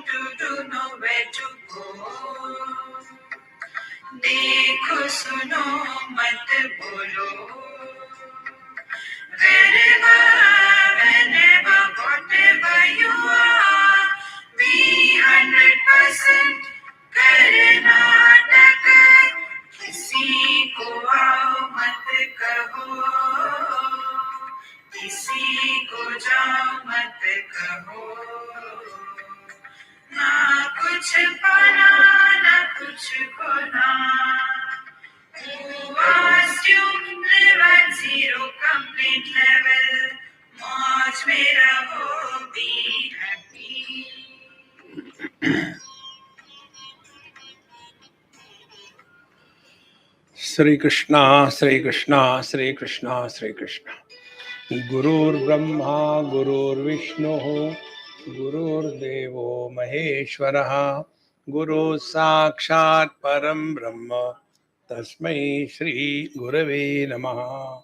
to do, nowhere to go. देखो सुनो मत बोलो. Wherever, whenever, whatever you are, be 100% Karnataka. किसी को आओ मत कहो, किसी को जाओ मत कहो. ना कुछ पाना ना कुछ खोना. Who asked you live at zero complete level? मौज में रहो, be happy. Shri Krishna, Shri Krishna, Shri Krishna, Shri Krishna. Gurur Brahma, Gurur Vishnu, Gurur Devo Maheshwaraha, Guru Sakshat Param Brahma, Tasmai Shri Gurave Namaha,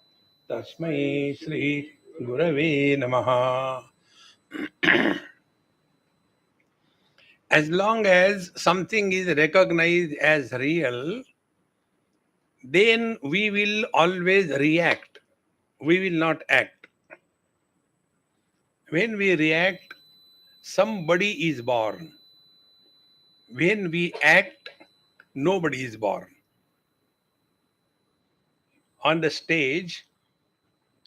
Tasmai Shri Gurave Namaha. As long as something is recognized as real, then we will always react. We will not act. When we react, somebody is born. When we act, nobody is born. On the stage,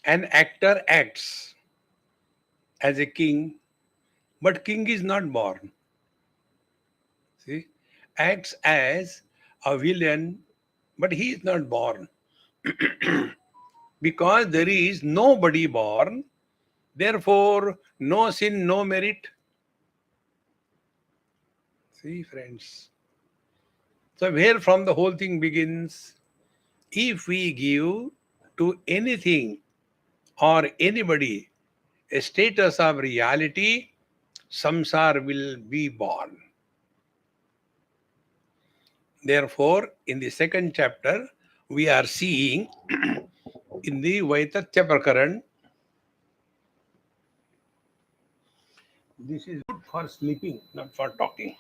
an actor acts as a king, but king is not born. See, acts as a villain, but he is not born. Because there is nobody born, therefore no sin, no merit. See, friends. So where from the whole thing begins? If we give to anything or anybody a status of reality, samsara will be born. Therefore, in the second chapter, we are seeing in the Vaitatya Prakaran, this is good for sleeping, not for talking.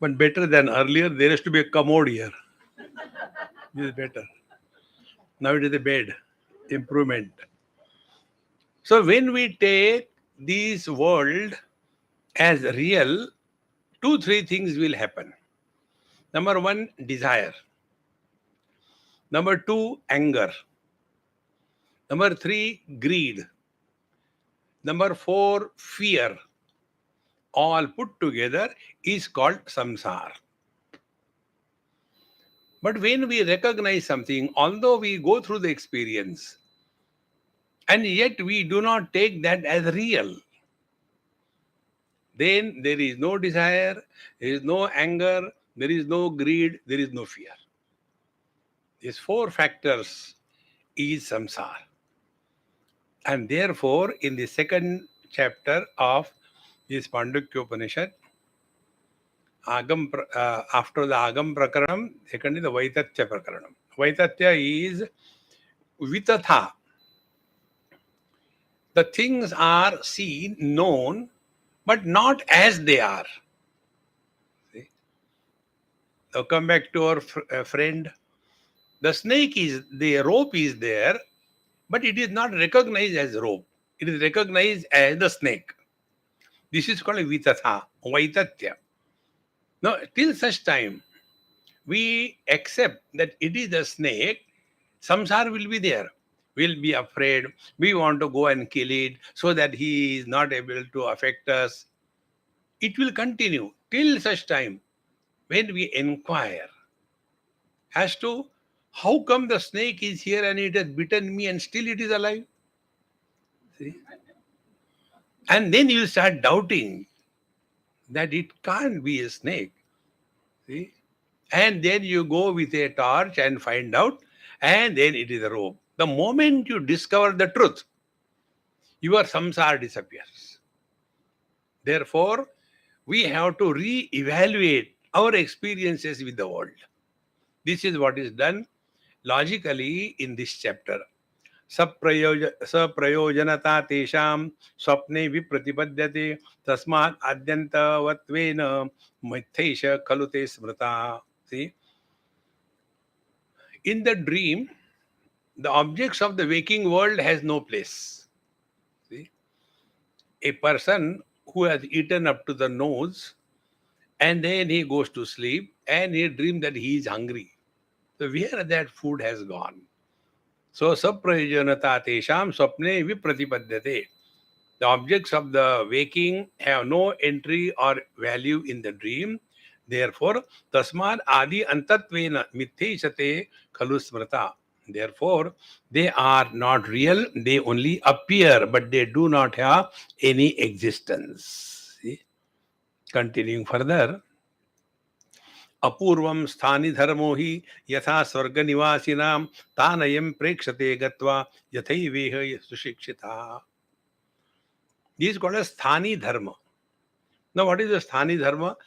But better than earlier, there used to be a commode here. This is better. Now it is a bed. Improvement. So when we take this world as real, 2-3 things will happen. Number 1, desire. Number 2, anger. Number 3, greed. Number 4, fear. All put together is called samsara. But when we recognize something, although we go through the experience, and yet we do not take that as real, then there is no desire, there is no anger, there is no greed, there is no fear. These 4 factors is samsara. And therefore, in the second chapter of this Mandukyopanishad, after the Agam Prakaranam, second is the Vaitatya Prakaranam. Vaitatya is vitatha. The things are seen, known, but not as they are. See? Now come back to our friend. The snake is, the rope is there, but it is not recognized as rope. It is recognized as the snake. This is called vitatha, vaitatya. Now, till such time, we accept that it is the snake, samsara will be there. We'll be afraid. We want to go and kill it so that he is not able to affect us. It will continue till such time when we inquire as to how come the snake is here and it has bitten me and still it is alive. See? And then you start doubting that it can't be a snake. See? And then you go with a torch and find out, and then it is a rope. The moment you discover the truth, your samsara disappears. Therefore, we have to re-evaluate our experiences with the world. This is what is done logically in this chapter. सप्रयोजनता तेषां स्वप्ने विप्रतिपद्यते तस्मात् आद्यन्तवत्वेन मिथ्यैष खलु ते स्मृता. See, in the dream, the objects of the waking world has no place. See, a person who has eaten up to the nose and then he goes to sleep and he dreams that he is hungry. So where that food has gone? So saprayojanata tesham swapne vipratipadyate. The objects of the waking have no entry or value in the dream. Therefore, tasmad adi antatvena mitheshate khalu smrata. Therefore, they are not real, they only appear, but they do not have any existence. See? Continuing further, अपूर्वं स्थानि धर्मो हि यथा स्वर्ग निवासिनां तानयं प्रेक्षते गत्वा यथैवेह सुशिक्षितः. This is called as sthani dharma. Now, what is the sthani dharma?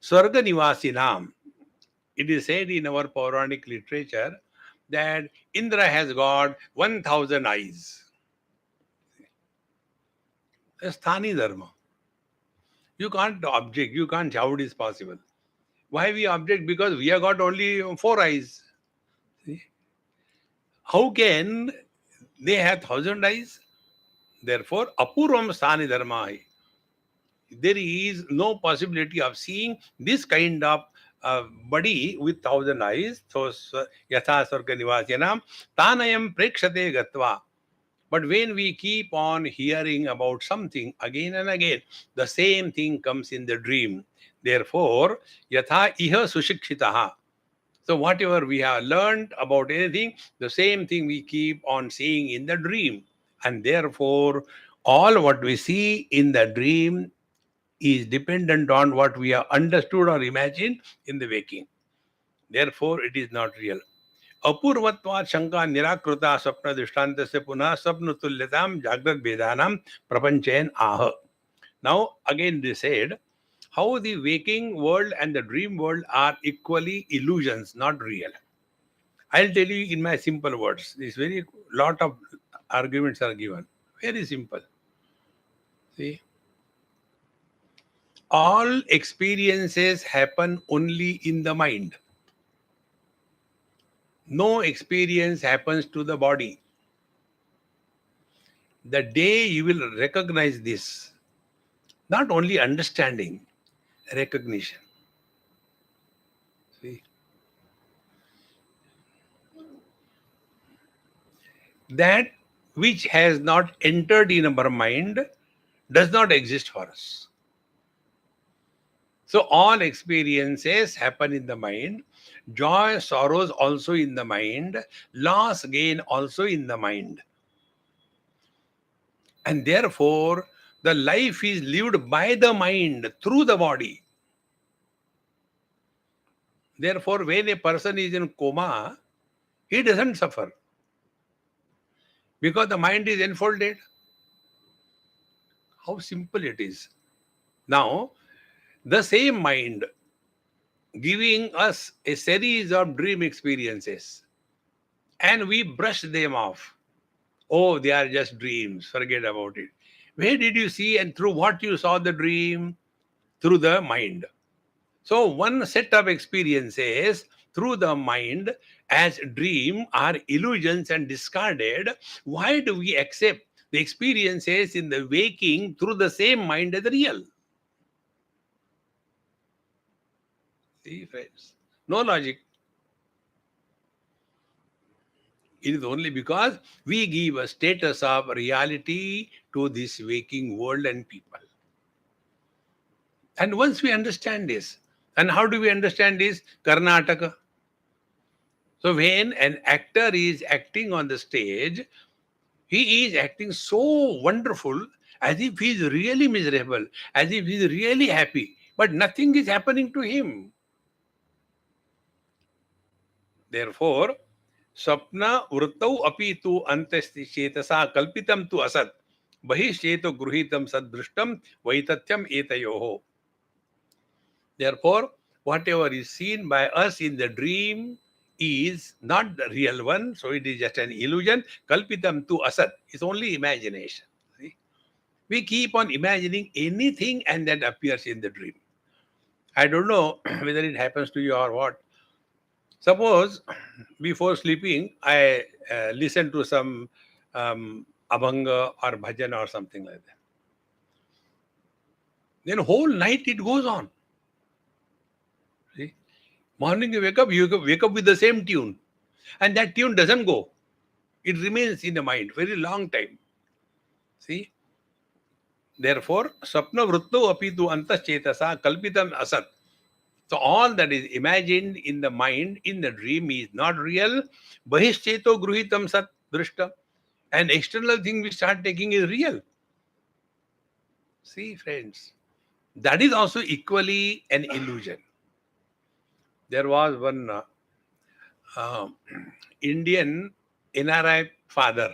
Swarga nivasinam. It is said in our Puranic literature that Indra has got 1,000 eyes. Sthani dharma. You can't object, you can't say how it is possible. Why we object? Because we have got only 4 eyes. See? How can they have 1,000 eyes? Therefore, apurvam sthani dharma. There is no possibility of seeing this kind of body with 1,000 eyes. So, yatha sarga nivasyanam tanayam prekshate gatva. But when we keep on hearing about something again and again, the same thing comes in the dream. Therefore, yatha iha sushikshitaha. So whatever we have learned about anything, the same thing we keep on seeing in the dream. And therefore, all what we see in the dream is dependent on what we have understood or imagined in the waking. Therefore, it is not real. अपूर्वत्वात् शंका निराकृता स्वप्न दृष्टांत से पुनः स्वप्न तुल्यताम जागृत भेदानाम प्रपंचयन आह. Now again they said how the waking world and the dream world are equally illusions, not real. I'll tell you in my simple words. This very lot of arguments are given. Very simple. See, all experiences happen only in the mind. No experience happens to the body. The day you will recognize this, not only understanding, recognition. See, that which has not entered in our mind does not exist for us. So all experiences happen in the mind. Joy, sorrows also in the mind. Loss, gain also in the mind. And therefore, the life is lived by the mind through the body. Therefore, when a person is in coma, he doesn't suffer because the mind is enfolded. How simple it is. Now, the same mind giving us a series of dream experiences and we brush them off. Oh, they are just dreams. Forget about it. Where did you see and through what you saw the dream? Through the mind. So one set of experiences through the mind as dream are illusions and discarded. Why do we accept the experiences in the waking through the same mind as real? See, friends, no logic. It is only because we give a status of reality to this waking world and people. And once we understand this, and how do we understand this? Karnataka. So when an actor is acting on the stage, he is acting so wonderful as if he is really miserable, as if he is really happy, but nothing is happening to him. Therefore, स्वप्न वृत्तौ अपि तु अंतस्ति चेतसा कल्पितम तु असत बहिश्चेतो गृहीतम सदृष्टम वैतथ्यम एतयोः. Therefore, whatever is seen by us in the dream is not the real one, so it is just an illusion. Kalpitam tu asat is only imagination. See? We keep on imagining anything and that appears in the dream. I don't know whether it happens to you or what. Suppose before sleeping, I listen to some abhanga or bhajan or something like that. Then whole night it goes on. See? Morning you wake up with the same tune. And that tune doesn't go. It remains in the mind very long time. See? Therefore, sapna vrutto apitu antaschetasa kalpitam asat. So all that is imagined in the mind, in the dream is not real. Bahishcheto gruhitam sat drishtam. An external thing we start taking is real. See, friends, that is also equally an illusion. There was one uh, Indian NRI father.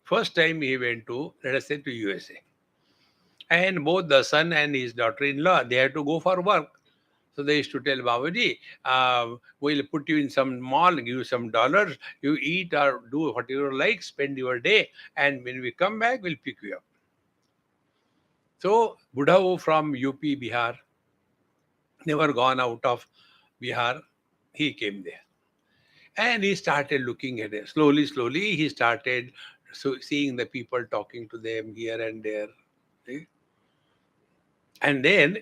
First time he went to, let us say, to USA. And both the son and his daughter-in-law, they had to go for work. So they used to tell Babaji, we'll put you in some mall, give you some dollars, you eat or do whatever you like, spend your day, and when we come back, we'll pick you up. So Buddha from UP, Bihar, never gone out of Bihar, he came there. And he started looking at it. Slowly, he started seeing the people talking to them here and there. See? And then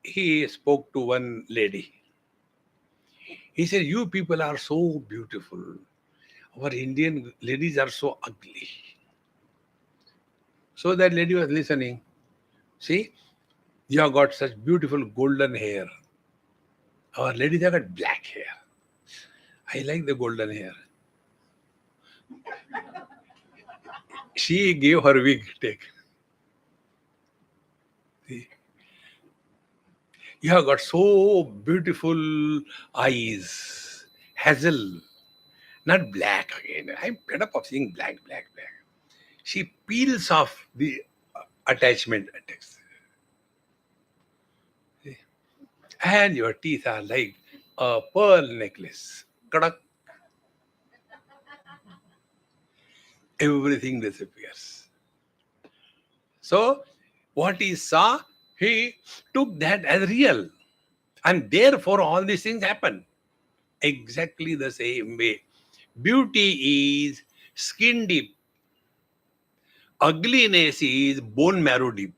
he spoke to one lady. He said, "You people are so beautiful. Our Indian ladies are so ugly." So that lady was listening. See, you have got such beautiful golden hair. Our ladies have got black hair. I like the golden hair. She gave her wig. Take. See? You have got so beautiful eyes. Hazel. Not black again. I'm fed up of seeing black. She peels off the attachment. See? And your teeth are like a pearl necklace. Kadak. Everything disappears. So, what he saw, he took that as real. And therefore, all these things happen. Exactly the same way. Beauty is skin deep. Ugliness is bone marrow deep.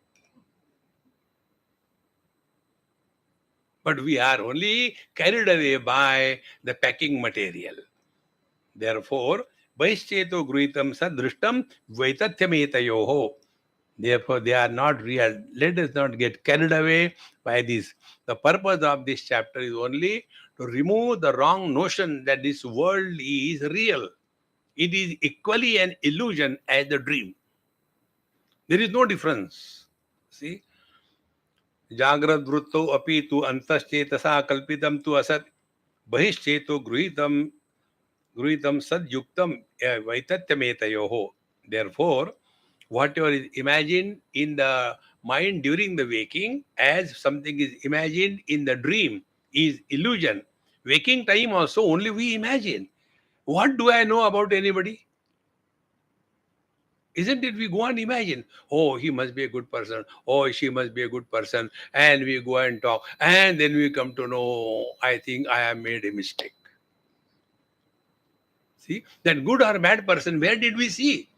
But we are only carried away by the packing material. Therefore, Vaishcheto Gruhitam Sadrishtam Vaitathyametayoho. Therefore, they are not real. Let us not get carried away by this. The purpose of this chapter is only to remove the wrong notion that this world is real. It is equally an illusion as the dream. There is no difference. See? Jagrad vrutto api tu antaschetasa kalpitam tu asat bahishcheto gruhitam sadyuktam vaitathyametayoho. Therefore, whatever is imagined in the mind during the waking as something is imagined in the dream is illusion. Waking time also only we imagine. What do I know about anybody? Isn't it? We go and imagine, oh, he must be a good person. Oh, she must be a good person. And we go and talk. And then we come to know, I think I have made a mistake. See, that good or bad person, where did we see?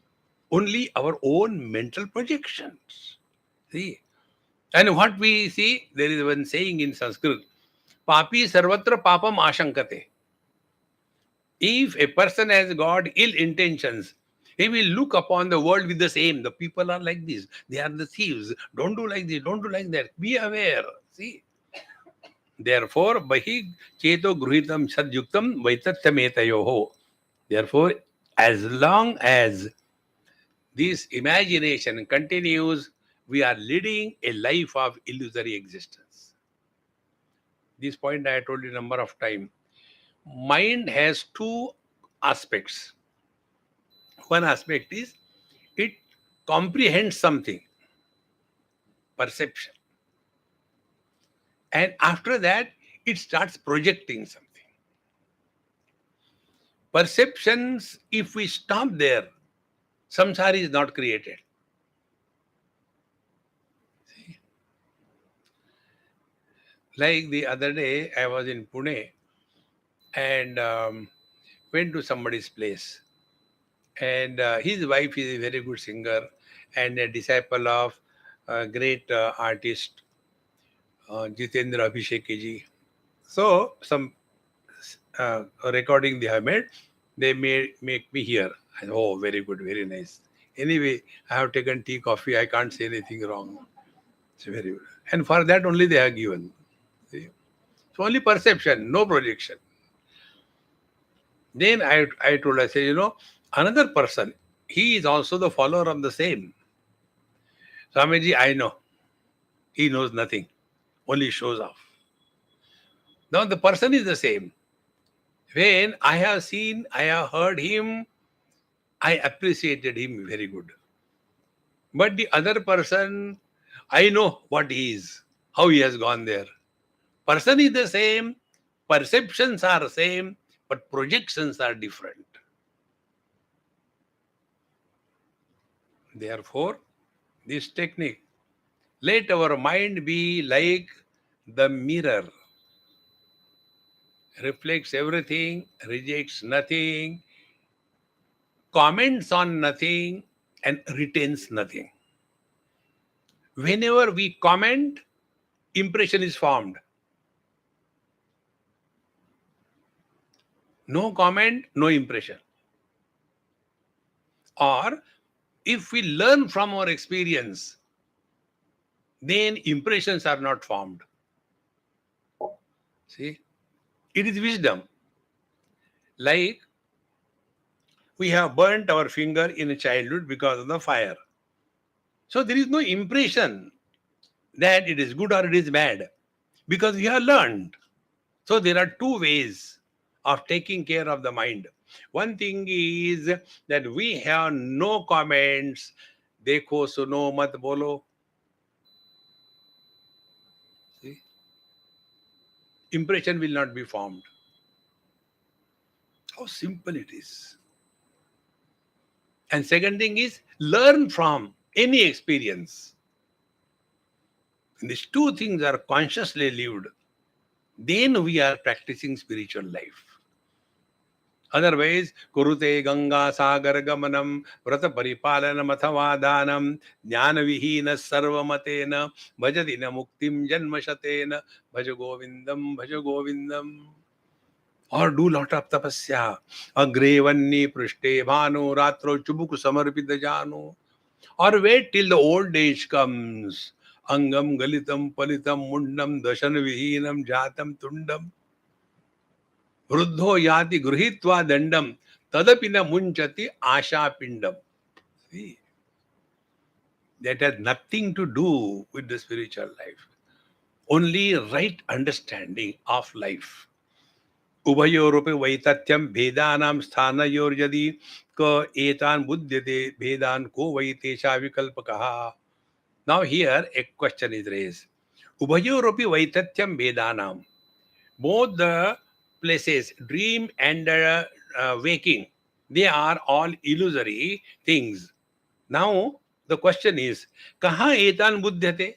Only our own mental projections. See, and what we see, there is one saying in Sanskrit, Papi sarvatra papam ashankate. If a person has got ill intentions, he will look upon the world with the same. The people are like this. They are the thieves. Don't do like this. Don't do like that. Be aware. See. Therefore, bahi cheto gruhitam sadyuktam vaitathyametayoho. Therefore, as long as this imagination continues, we are leading a life of illusory existence. This point I told you a number of times. Mind has two aspects. One aspect is it comprehends something, perception. And after that, it starts projecting something. Perceptions, if we stop there, samsara is not created. See? Like the other day, I was in Pune and went to somebody's place. And his wife is a very good singer and a disciple of great artist Jitendra Abhishekji. So some recording they have made, they may make me hear. And, oh, very good, very nice. Anyway, I have taken tea, coffee. I can't say anything wrong. It's very good. And for that only they are given. See? It's only perception, no projection. Then I told, I said, another person, he is also the follower of the same. Swamiji, I know. He knows nothing, only shows off. Now the person is the same. When I have seen, I have heard him, I appreciated him very good. But the other person, I know what he is, how he has gone there. Person is the same, perceptions are same, but projections are different. Therefore, this technique, let our mind be like the mirror, reflects everything, rejects nothing, comments on nothing, and retains nothing. Whenever we comment, impression is formed. No comment, no impression. Or if we learn from our experience, then impressions are not formed. See, it is wisdom. Like we have burnt our finger in a childhood because of the fire. So there is no impression that it is good or it is bad because we have learned. So there are two ways of taking care of the mind. One thing is that we have no comments. Dekho suno mat bolo. See? Impression will not be formed. How simple it is. And second thing is learn from any experience. These two things are consciously lived. Then we are practicing spiritual life. Otherwise, kurute ganga sagar gamanam vrata paripalanam athava danam jnana vihina sarvamatena bhajadina muktim janmashatena bhaja govindam. Or do lot of tapasya. Agre vanni prishte bhanu ratro chubuk samarpita janu. Or wait till the old age comes. Angam galitam palitam mundam dashan vihinam jatam tundam. Vruddho yati gruhitva dandam tadapina munchati asha pindam. See, that has nothing to do with the spiritual life. Only right understanding of life. उभयोरुपि वैतथ्यम भेदानां स्थानयोर्यदि क एतान बुध्यते भेदान को वै तेषा विकल्पकः. Now here a question is raised. Ubhayorupi vaitathyam vedanam. Both the places, dream and waking, they are all illusory things. Now the question is, kaha etan buddhyate?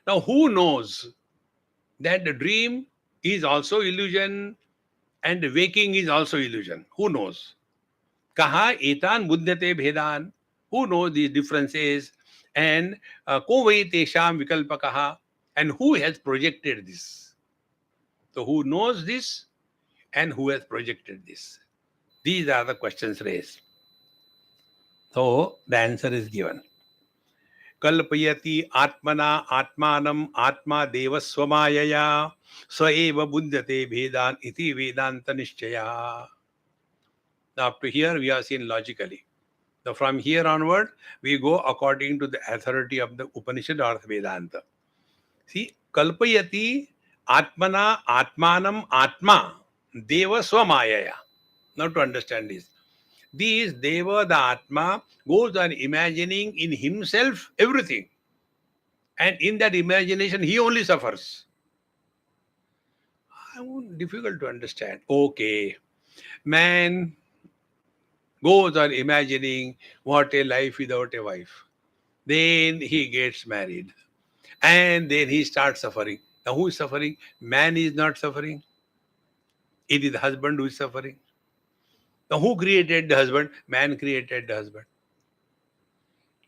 Now who knows that the dream is also illusion and waking is also illusion? Who knows? Kaha etan buddhyate bhedan? Who knows these differences? And ko vai tesham vikalpakaha? And who has projected this? So who knows this and who has projected this? These are the questions raised. So the answer is given. Kalpayati atmana atmanam atma devaswamayaya sa eva buddhate bhedan iti vedanta nishchaya. Now up to here we have seen logically. So from here onward we go according to the authority of the Upanishad or Vedanta. See, kalpayati atmana atmanam atma deva swamayaya. Now to understand this. This Deva, the Atma, goes on imagining in himself everything. And in that imagination, he only suffers. Difficult to understand. Okay. man goes on imagining what a life without a wife. Then he gets married. And then he starts suffering. Now who is suffering? Man is not suffering. It is the husband who is suffering. Now who created the husband? Man created the husband.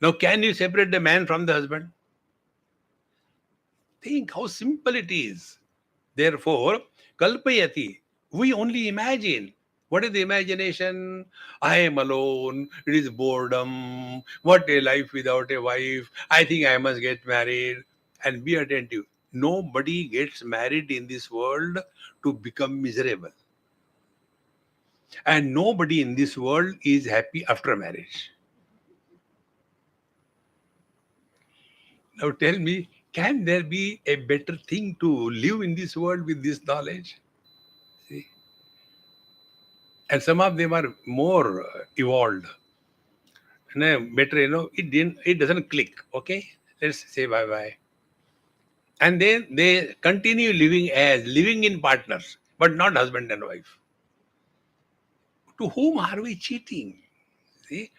Now can you separate the man from the husband? Think how simple it is. Therefore, kalpayati, we only imagine. What is the imagination? I am alone. It is boredom. What a life without a wife. I think I must get married. And be attentive. Nobody gets married in this world to become miserable. And nobody in this world is happy after marriage. Now tell me, can there be a better thing to live in this world with this knowledge? See? And some of them are more evolved. And better, it doesn't click. Okay, let's say bye bye. And then they continue living in partners, but not husband and wife. To whom are we cheating? See?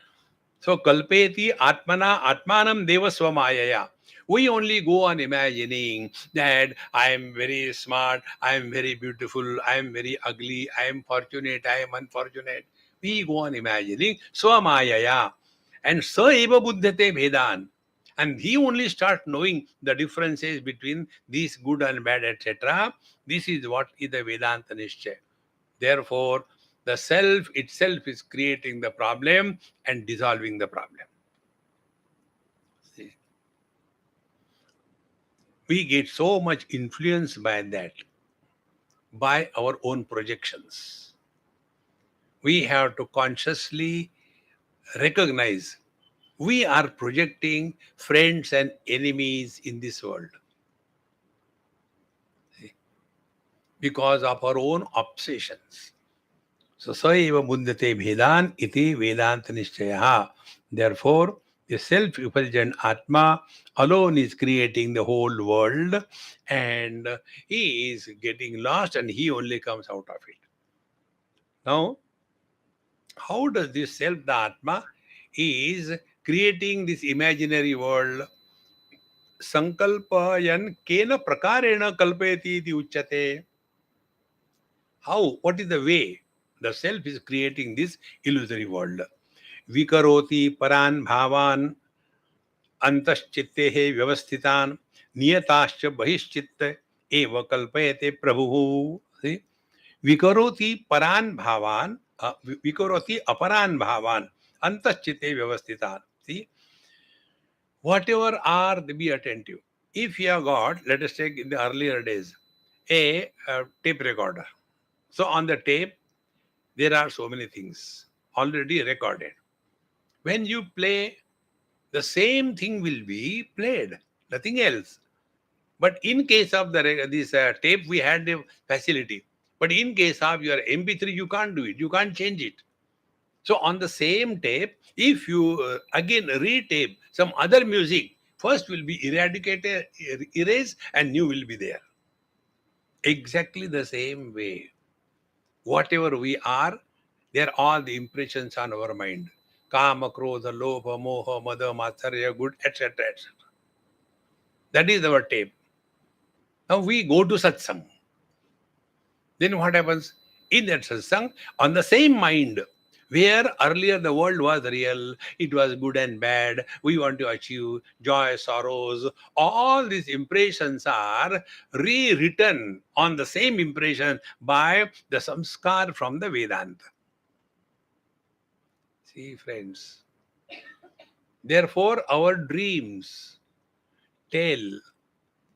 So kalpeti atmana atmanam deva swamayaya. We only go on imagining that I am very smart, I am very beautiful, I am very ugly, I am fortunate, I am unfortunate. We go on imagining swamayaya. And sa eva buddhate vedan. And he only starts knowing the differences between these good and bad, etc. This is what is the Vedanta Nishchay. Therefore, the self itself is creating the problem and dissolving the problem. See? We get so much influenced by that, by our own projections. We have to consciously recognize we are projecting friends and enemies in this world. See? Because of our own obsessions. So, Saeva Buddhate Vedan iti Vedanta Nishchayaha. Therefore, the self-effulgent Atma alone is creating the whole world, and he is getting lost and he only comes out of it. Now, how does this self, the Atma, is creating this imaginary world? Sankalpayan kena prakarena kalpayati iti uchyate. How? What is the way? The self is creating this illusory world. Vikaroti paran bhavan antashchitte vyavasthitan niyatascha bahishchitta eva kalpayate prabhu. See? Vikaroti paran bhavan, vikaroti aparan bhavan antashchitte vyavasthitan. See? Whatever are, be attentive. If you have got, let us take in the earlier days, a tape recorder. So on the tape, there are so many things already recorded. When you play, the same thing will be played, nothing else. But in case of this tape, we had the facility. But in case of your MP3, you can't do it. You can't change it. So on the same tape, if you again retape some other music, first will be eradicated, erased, and new will be there. Exactly the same way. Whatever we are, they are all the impressions on our mind. Kama, Krodha, Lobha, Moha, Mada, Matsarya, good, etc., etc. That is our tape. Now we go to satsang. Then what happens? In that satsang, on the same mind, where earlier the world was real, it was good and bad, we want to achieve joy, sorrows, all these impressions are rewritten on the same impression by the samskar from the Vedanta. See, friends. Therefore, our dreams tell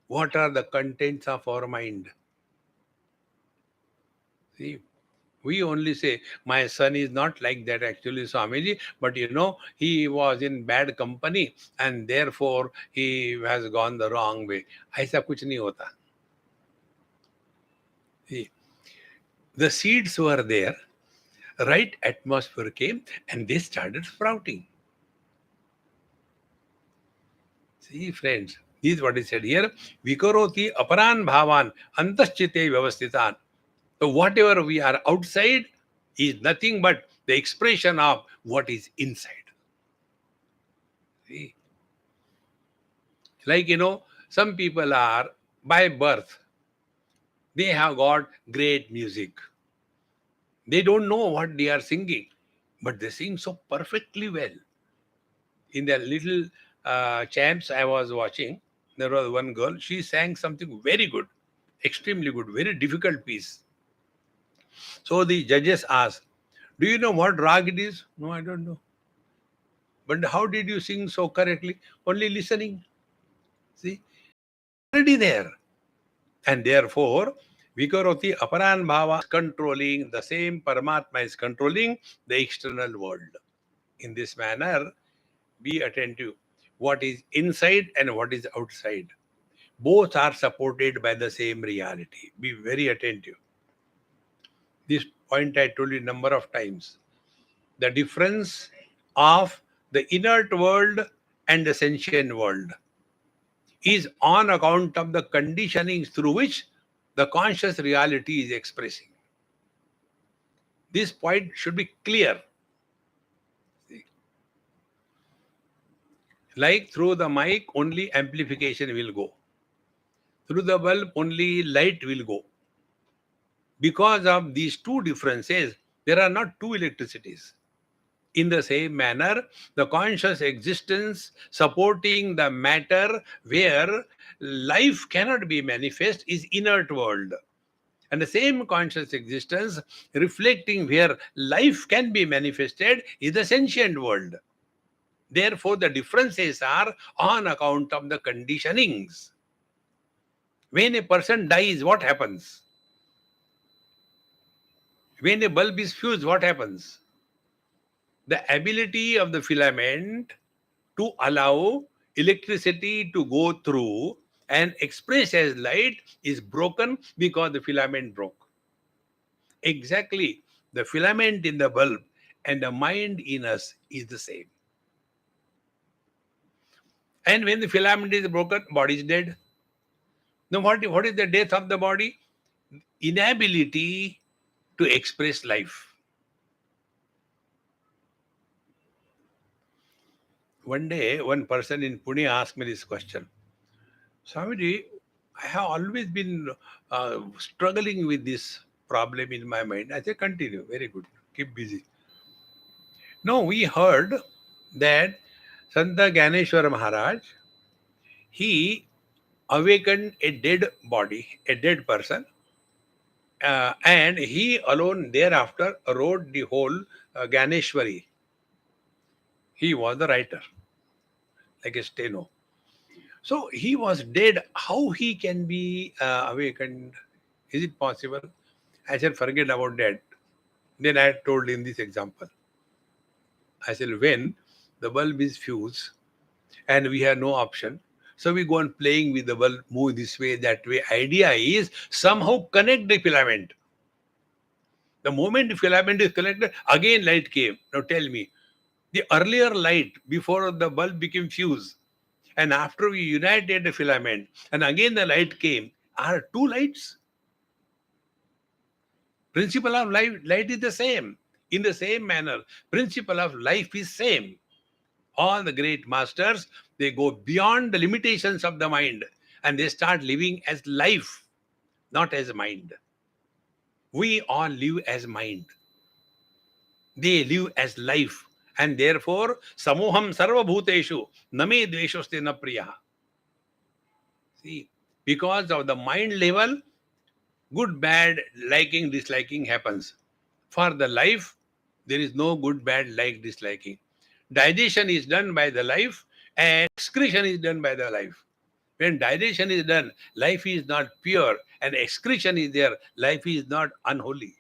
what are the contents of our mind. See, we only say, my son is not like that actually, Swamiji, but he was in bad company and therefore he has gone the wrong way. Aisa kuch nahi hota. See, the seeds were there, right atmosphere came and they started sprouting. See, friends, this is what is said here. Vikaroti aparan bhavan antaschite vyavasthitan. So whatever we are outside, is nothing but the expression of what is inside. See? Like, some people are, by birth, they have got great music. They don't know what they are singing, but they sing so perfectly well. In the little champs I was watching, there was one girl, she sang something very good, extremely good, very difficult piece. So the judges asked, do you know what rag it is? No, I don't know. But how did you sing so correctly? Only listening. See, already there. And therefore, Vikaroti Aparan Bhava is controlling, the same Paramatma is controlling the external world. In this manner, be attentive. What is inside and what is outside. Both are supported by the same reality. Be very attentive. This point I told you a number of times. The difference of the inert world and the sentient world is on account of the conditionings through which the conscious reality is expressing. This point should be clear. Like through the mic, only amplification will go. Through the bulb, only light will go. Because of these two differences, there are not two electricities. In the same manner, the conscious existence supporting the matter where life cannot be manifest is inert world. And the same conscious existence reflecting where life can be manifested is the sentient world. Therefore, the differences are on account of the conditionings. When a person dies, what happens? When a bulb is fused, what happens? The ability of the filament to allow electricity to go through and express as light is broken because the filament broke. Exactly, the filament in the bulb and the mind in us is the same. And when the filament is broken, body is dead. Now, what is the death of the body? Inability to express life. One day, one person in Pune asked me this question. Swamiji, I have always been struggling with this problem in my mind. I said, continue. Very good. Keep busy. No, we heard that Santa Ganeshwara Maharaj, he awakened a dead body, a dead person, and he alone thereafter wrote the whole Ganeshwari. He was the writer, like a steno. So he was dead. How he can be awakened? Is it possible? I said, forget about that. Then I told him this example. I said, when the bulb is fused and we have no option, so we go on playing with the bulb, move this way, that way. Idea is somehow connect the filament. The moment the filament is connected, again light came. Now tell me, the earlier light before the bulb became fused, and after we united the filament, and again the light came, are two lights? Principle of light is the same. In the same manner, principle of life is same. All the great masters, they go beyond the limitations of the mind and they start living as life, not as mind. We all live as mind. They live as life. And therefore, samoham sarva bhuteshu name dveshoste na priya. See, because of the mind level, good, bad, liking, disliking happens. For the life, there is no good, bad, like, disliking. Digestion is done by the life and excretion is done by the life. When digestion is done, life is not pure and excretion is there, life is not unholy.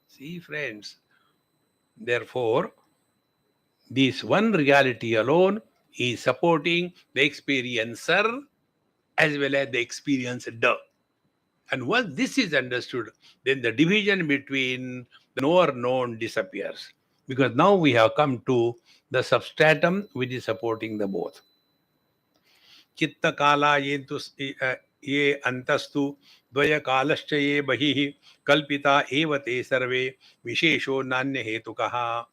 See, friends, therefore, this one reality alone is supporting the experiencer as well as the experienced. And once this is understood, then the division between the knower known disappears. Because now we have come to the substratum which is supporting the both. Chitta kala yentu ye antastu dvaya kalascha ye bahihi kalpita eva te sarve vishesho nanya hetukaha.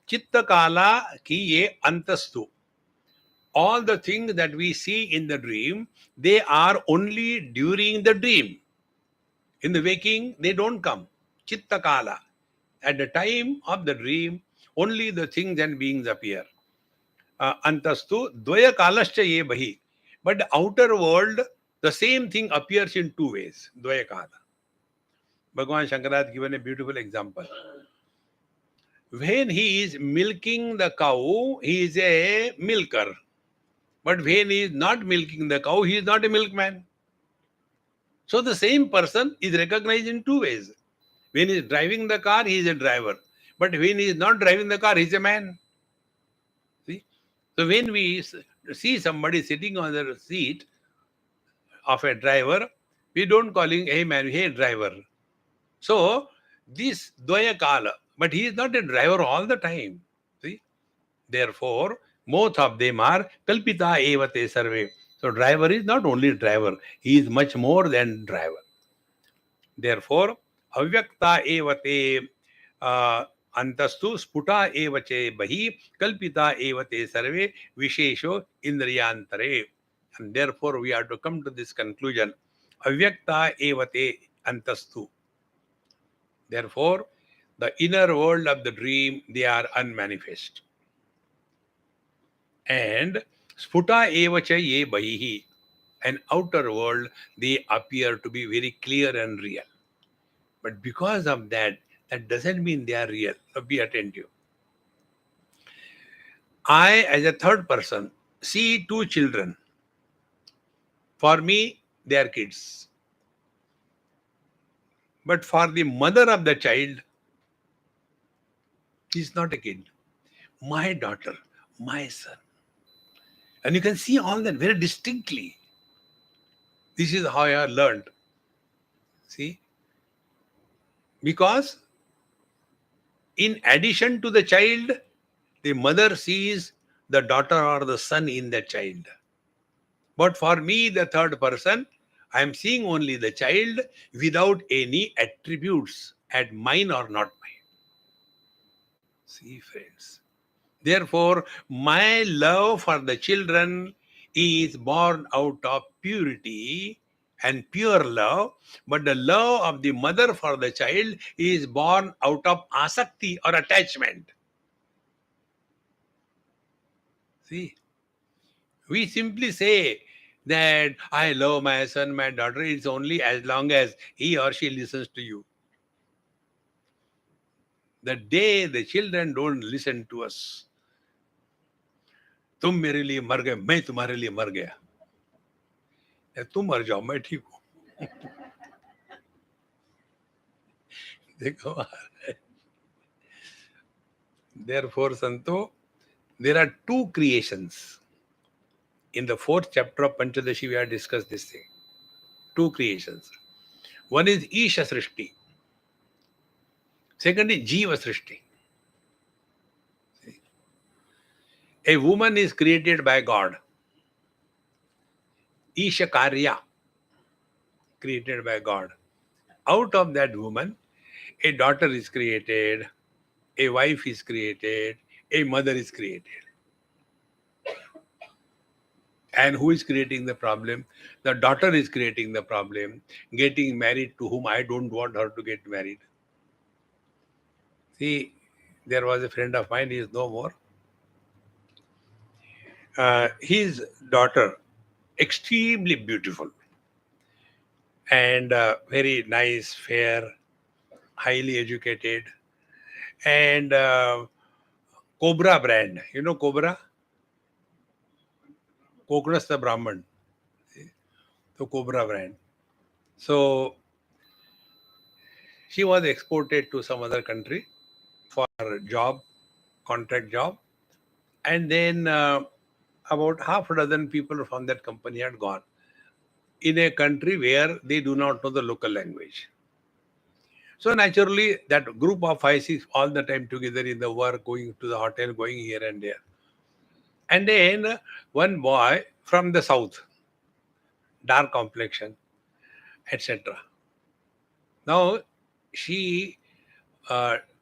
Chitta kala ki ye antastu. All the things that we see in the dream, they are only during the dream. In the waking, they don't come. Chitta kala. At the time of the dream, only the things and beings appear. Antastu dvaya kalascha ye bahi. But the outer world, the same thing appears in two ways. Dvaya kala. Bhagavan Shankara has given a beautiful example. When he is milking the cow, he is a milker. But when he is not milking the cow, he is not a milkman. So the same person is recognized in two ways. When he is driving the car, he is a driver. But when he is not driving the car, he is a man. See? So when we see somebody sitting on the seat of a driver, we don't call him, hey man, hey driver. So this Dvaya Kala, but he is not a driver all the time. See? Therefore, both of them are Kalpita Evate Sarve. So driver is not only driver, he is much more than driver. Therefore, Avyakta Evate Antastu Sputa Evache Bahi Kalpita Evate Sarve Vishesho Indriyantare. And therefore, we have to come to this conclusion. Avyakta Evate Antastu. Therefore, the inner world of the dream, they are unmanifest. And Sputa Evacha Ye Bahihi, an outer world, they appear to be very clear and real. But because of that, that doesn't mean they are real. So be attentive. I, as a third person, see two children. For me, they are kids. But for the mother of the child, he is not a kid. My daughter, my son. And you can see all that very distinctly. This is how I have learned. See? Because in addition to the child, the mother sees the daughter or the son in the child. But for me, the third person, I am seeing only the child without any attributes at mine or not mine. See, friends. Therefore, my love for the children is born out of purity and pure love, but the love of the mother for the child is born out of asakti or attachment. See, we simply say that I love my son, my daughter, it's only as long as he or she listens to you. The day the children don't listen to us, तुम मेरे लिए मर गए, मैं तुम्हारे लिए मर गया. तुम मर जाओ, मैं ठीक हूं. देखो. Therefore, Santo, there are two creations. In the fourth chapter of Panchadashi, we have discussed this thing. Two creations. One is Isha Srishti. Second is Jiva Srishti. A woman is created by God. Isha Karya, created by God. Out of that woman, a daughter is created, a wife is created, a mother is created. And who is creating the problem? The daughter is creating the problem, getting married to whom I don't want her to get married. See, there was a friend of mine, he is no more. His daughter, extremely beautiful and very nice, fair, highly educated, and Cobra brand. You know Cobra? Koknasta Brahman. So Cobra brand. So she was exported to some other country for job, contract job. And then about half a dozen people from that company had gone in a country where they do not know the local language. So naturally, that group of 5-6 all the time together in the work, going to the hotel, going here and there. And then one boy from the south, dark complexion, etc. Now, she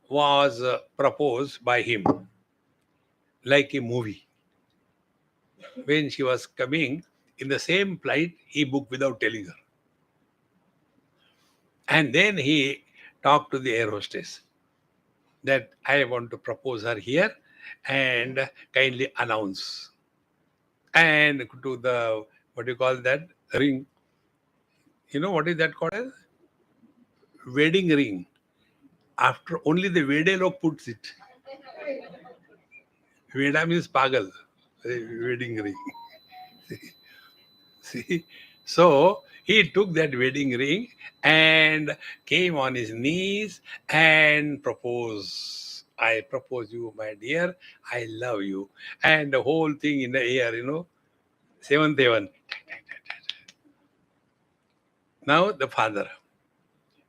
was proposed by him like a movie. When she was coming in the same flight, he booked without telling her. And then he talked to the air hostess that I want to propose her here and kindly announce. And to the, what do you call that, ring? You know what is that called as? Wedding ring. After only the Vede log puts it. Veda means pagal. Wedding ring. See? So he took that wedding ring and came on his knees and proposed. I propose you, my dear. I love you. And the whole thing in the air, seventh heaven. Now the father.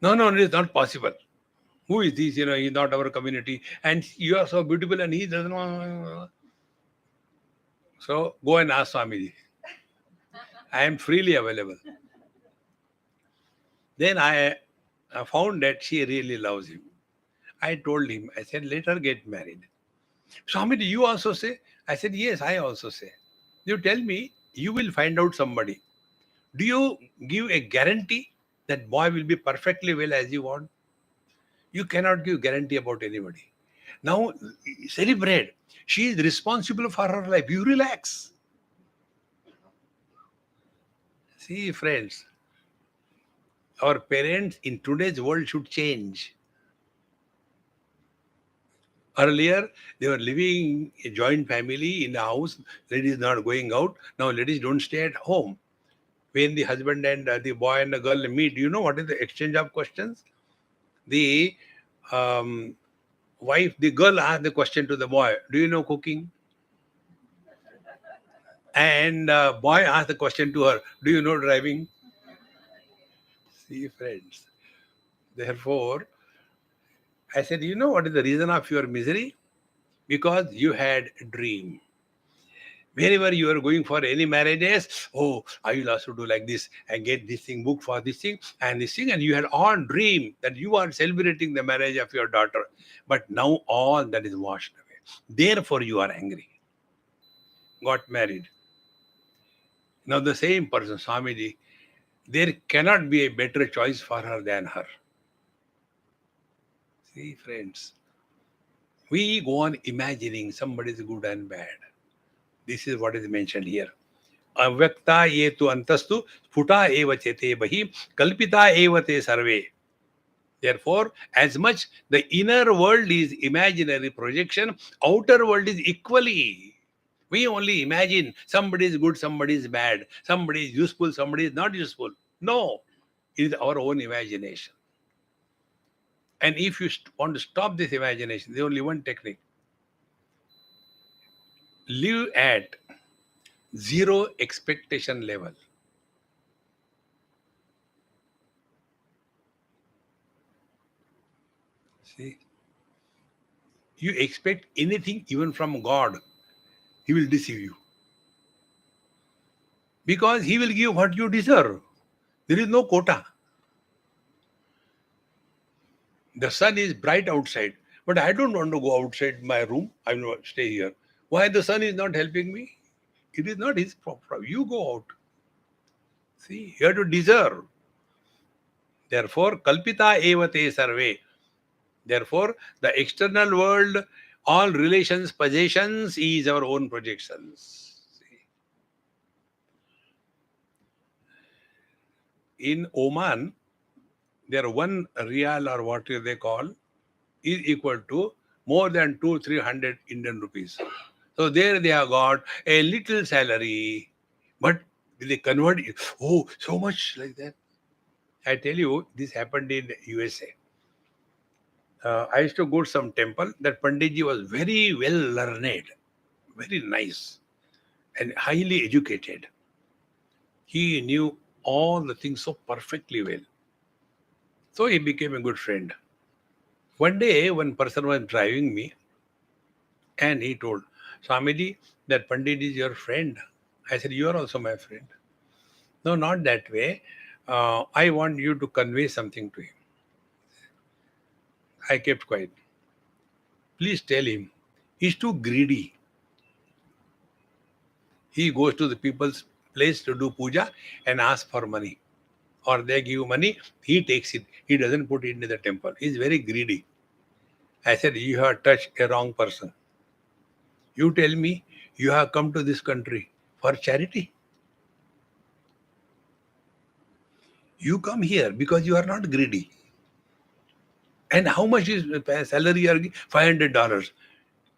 No, it is not possible. Who is this? He's not our community. And you are so beautiful and he doesn't want. So go and ask Swamiji. I am freely available. Then I found that she really loves him. I told him, I said, let her get married. Swamiji, you also say? I said, yes, I also say. You tell me, you will find out somebody. Do you give a guarantee that boy will be perfectly well as you want? You cannot give guarantee about anybody. Now, celebrate. She is responsible for her life. You relax. See, friends, our parents in today's world should change. Earlier, they were living a joint family in a house. Ladies not going out. Now, ladies don't stay at home. When the husband and the boy and the girl meet, you know what is the exchange of questions? The wife, the girl asked the question to the boy, do you know cooking? And boy asked the question to her, do you know driving? See, friends. Therefore, I said, you know what is the reason of your misery? Because you had a dream. Wherever you are going for any marriages, oh, I will also do like this and get this thing, book for this thing and this thing. And you had all dream that you are celebrating the marriage of your daughter. But now all that is washed away. Therefore, you are angry. Got married. Now the same person, Swamiji, there cannot be a better choice for her than her. See, friends, we go on imagining somebody is good and bad. This is what is mentioned here. Avyakta ye tu antastu sputa eva chete bahi kalpita eva te sarve. Therefore, as much the inner world is imaginary projection, outer world is equally. We only imagine somebody is good, somebody is bad, somebody is useful, somebody is not useful. No, it is our own imagination. And if you want to stop this imagination, there's only one technique. Live at zero expectation level. See, you expect anything even from God, He will deceive you. Because He will give what you deserve. There is no quota. The sun is bright outside, but I don't want to go outside my room. I will stay here. Why the sun is not helping me? It is not His problem. You go out. See, you have to deserve. Therefore, kalpita evate sarve. Therefore, the external world, all relations, possessions is our own projections. In Oman, their 1 riyal or what they call is equal to more than 200-300 Indian rupees. So there they have got a little salary, but they convert it. Oh, so much like that. I tell you, this happened in USA. I used to go to some temple. That Panditji was very well learned, very nice, and highly educated. He knew all the things so perfectly well. So he became a good friend. One day, one person was driving me and he told, Swamiji, that Pandit is your friend. I said, you are also my friend. No, not that way. I want you to convey something to him. I kept quiet. Please tell him. He's too greedy. He goes to the people's place to do puja and asks for money. Or they give money, he takes it. He doesn't put it into the temple. He's very greedy. I said, you have touched a wrong person. You tell me you have come to this country for charity. You come here because you are not greedy. And how much is salary you are $500?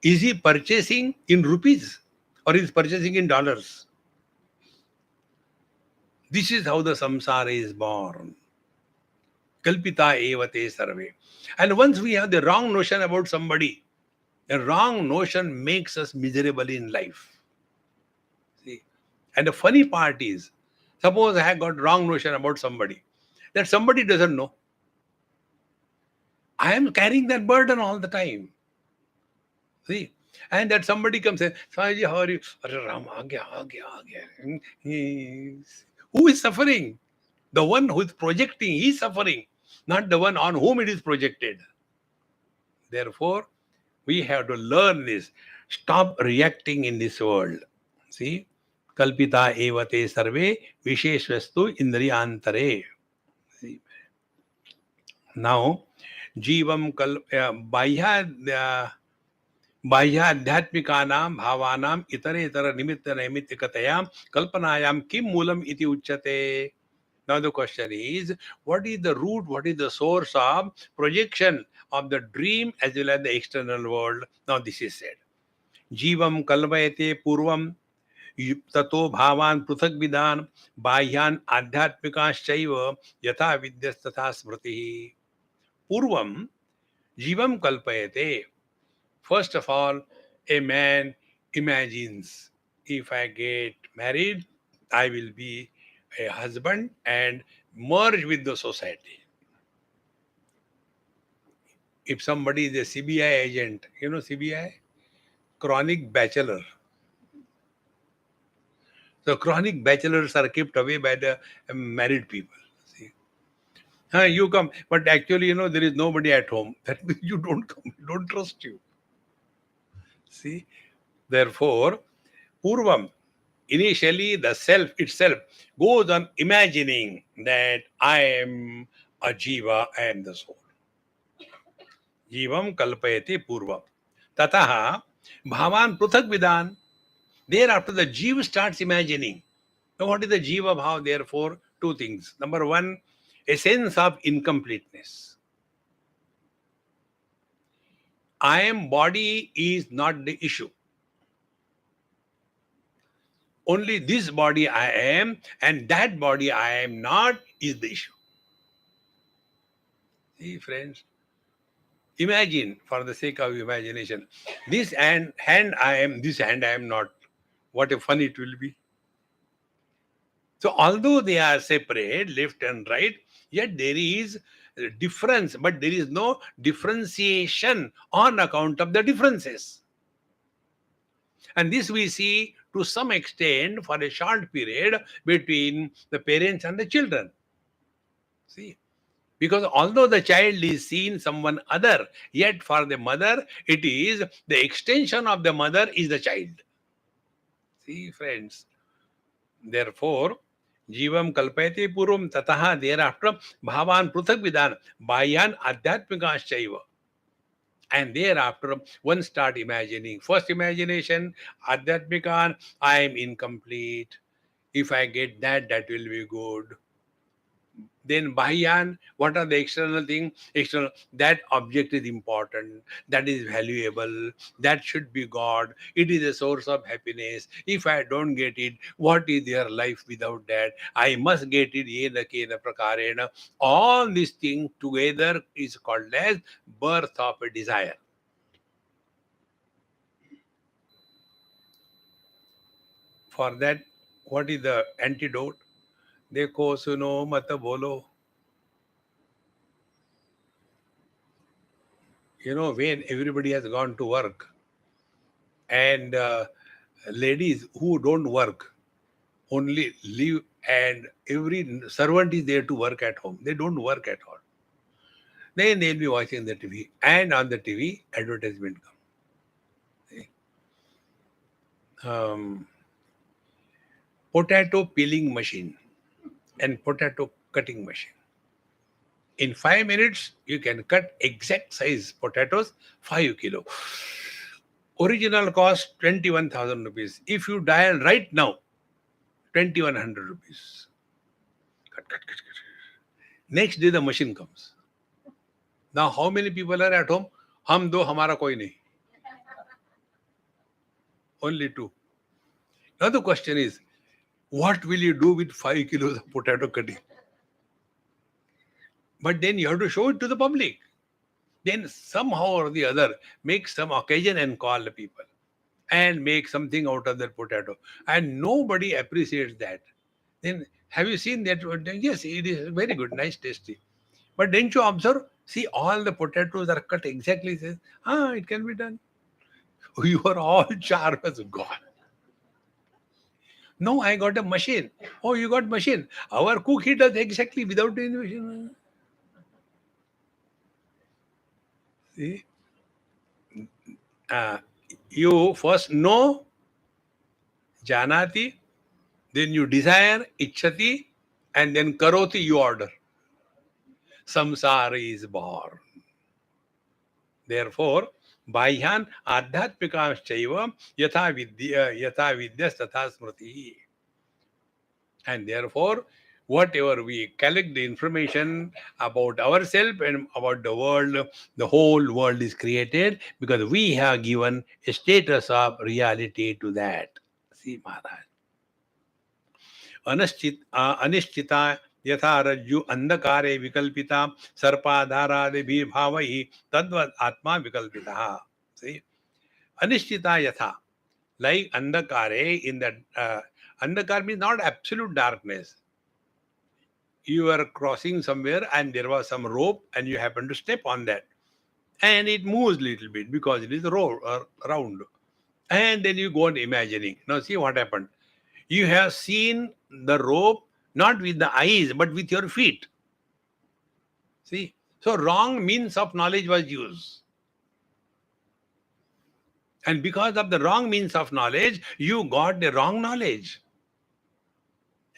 Is he purchasing in rupees or is purchasing in dollars? This is how the samsara is born. Kalpita evate sarve. And once we have the wrong notion about somebody, a wrong notion makes us miserable in life. See? And the funny part is, suppose I have got wrong notion about somebody, that somebody doesn't know. I am carrying that burden all the time. See? And that somebody comes and says, Swamiji, how are you? Ram, who is suffering? The one who is projecting, he is suffering, not the one on whom it is projected. Therefore, we have to learn this. Stop reacting in this world. See? Kalpita evate sarve visheshvastu indriyantare. See? Now, jivam बाह्याध्यात्मिकानां भावानां इतर निमित्त नैमित्तिकतयां कल्पनायां किम मूलम इति उच्यते. Now the question is, what is the root, what is the source of projection of the dream as well as the external world? Now this is said. Jivam kalpayate purvam tato bhavan पृथक विदान बाह्यान आध्यात्मिकाश्चैव यथा विद्यस्तथा स्मृति. पूर्वम जीवम कल्पयते. First of all, a man imagines, if I get married, I will be a husband and merge with the society. If somebody is a CBI agent, you know CBI? Chronic bachelor. So chronic bachelors are kept away by the married people. See? You come, but actually, there is nobody at home. That means you don't come, don't trust you. See? Therefore, Purvam, initially the self itself goes on imagining that I am a jiva, I am the soul. Jivam kalpayate purvam. Tataha bhavan pruthak vidan. Thereafter the jiva starts imagining. Now what is the jiva bhav? Therefore, two things. Number one, a sense of incompleteness. I am body is not the issue. Only this body I am and that body I am not is the issue. See, friends, imagine, for the sake of imagination, this hand I am, this hand I am not. What a fun it will be. So although they are separate, left and right, yet there is a difference, but there is no differentiation on account of the differences. And this we see to some extent for a short period between the parents and the children. See? Because although the child is seen someone other, yet for the mother, it is the extension of the mother is the child. See, friends. Therefore, Jivam kalpayate purvam tataha, thereafter bhavan pruthak vidan bhayyan adhyatmikaschaiva. And thereafter, one start imagining. First imagination, adhyatmikan, I am incomplete. If I get that, that will be good. Then Bahyan, what are the external things? External, that object is important, that is valuable, that should be God. It is a source of happiness. If I don't get it, what is their life without that? I must get it, yena kena prakarena. All these things together is called as birth of a desire. For that, what is the antidote? देखो सुनो मत बोलो. When everybody has gone to work and ladies who don't work only live and every servant is there to work at home. They don't work at all. Then they'll be watching the TV, and on the TV, advertisement comes. Potato peeling machine and potato cutting machine. In 5 minutes, you can cut exact size potatoes, 5 kilo. Original cost 21,000 rupees. If you dial right now, 2,100 rupees. Cut, cut, cut, cut. Next day, the machine comes. Now, how many people are at home? Hum do, hamara koi nahi. Only two. Now the question is, what will you do with 5 kilos of potato cutting? But then you have to show it to the public. Then somehow or the other, make some occasion and call the people and make something out of that potato. And nobody appreciates that. Then have you seen that? Yes, it is very good, nice, tasty. But didn't you observe? See, all the potatoes are cut exactly. Says, it can be done. Your all charm has gone. No, I got a machine. Oh, you got machine. Our cook, he does exactly without any machine. See? You first know, janati, then you desire, ichhati, and then karoti, you order. Samsara is born. Therefore, Bhayyan Adhyatmikaschaiva yatha vidyas tatha smriti. And therefore, whatever we collect the information about ourselves and about the whole world is created because we have given a status of reality to that. See, Maharaj. अनिश्चिता यथा रज्जु अंधकारे विकल्पिता सर्पाधारादि भावहि तद्वत् आत्मा विकल्पिता. See, अनिश्चिता यथा, like andhakare, in that andhakar means not absolute darkness. You are crossing somewhere and there was some rope and you happen to step on that and it moves a little bit because it is round, and then you go on imagining. Now see what happened. You have seen the rope not with the eyes but with your feet. See, so wrong means of knowledge was used. And because of the wrong means of knowledge, you got the wrong knowledge.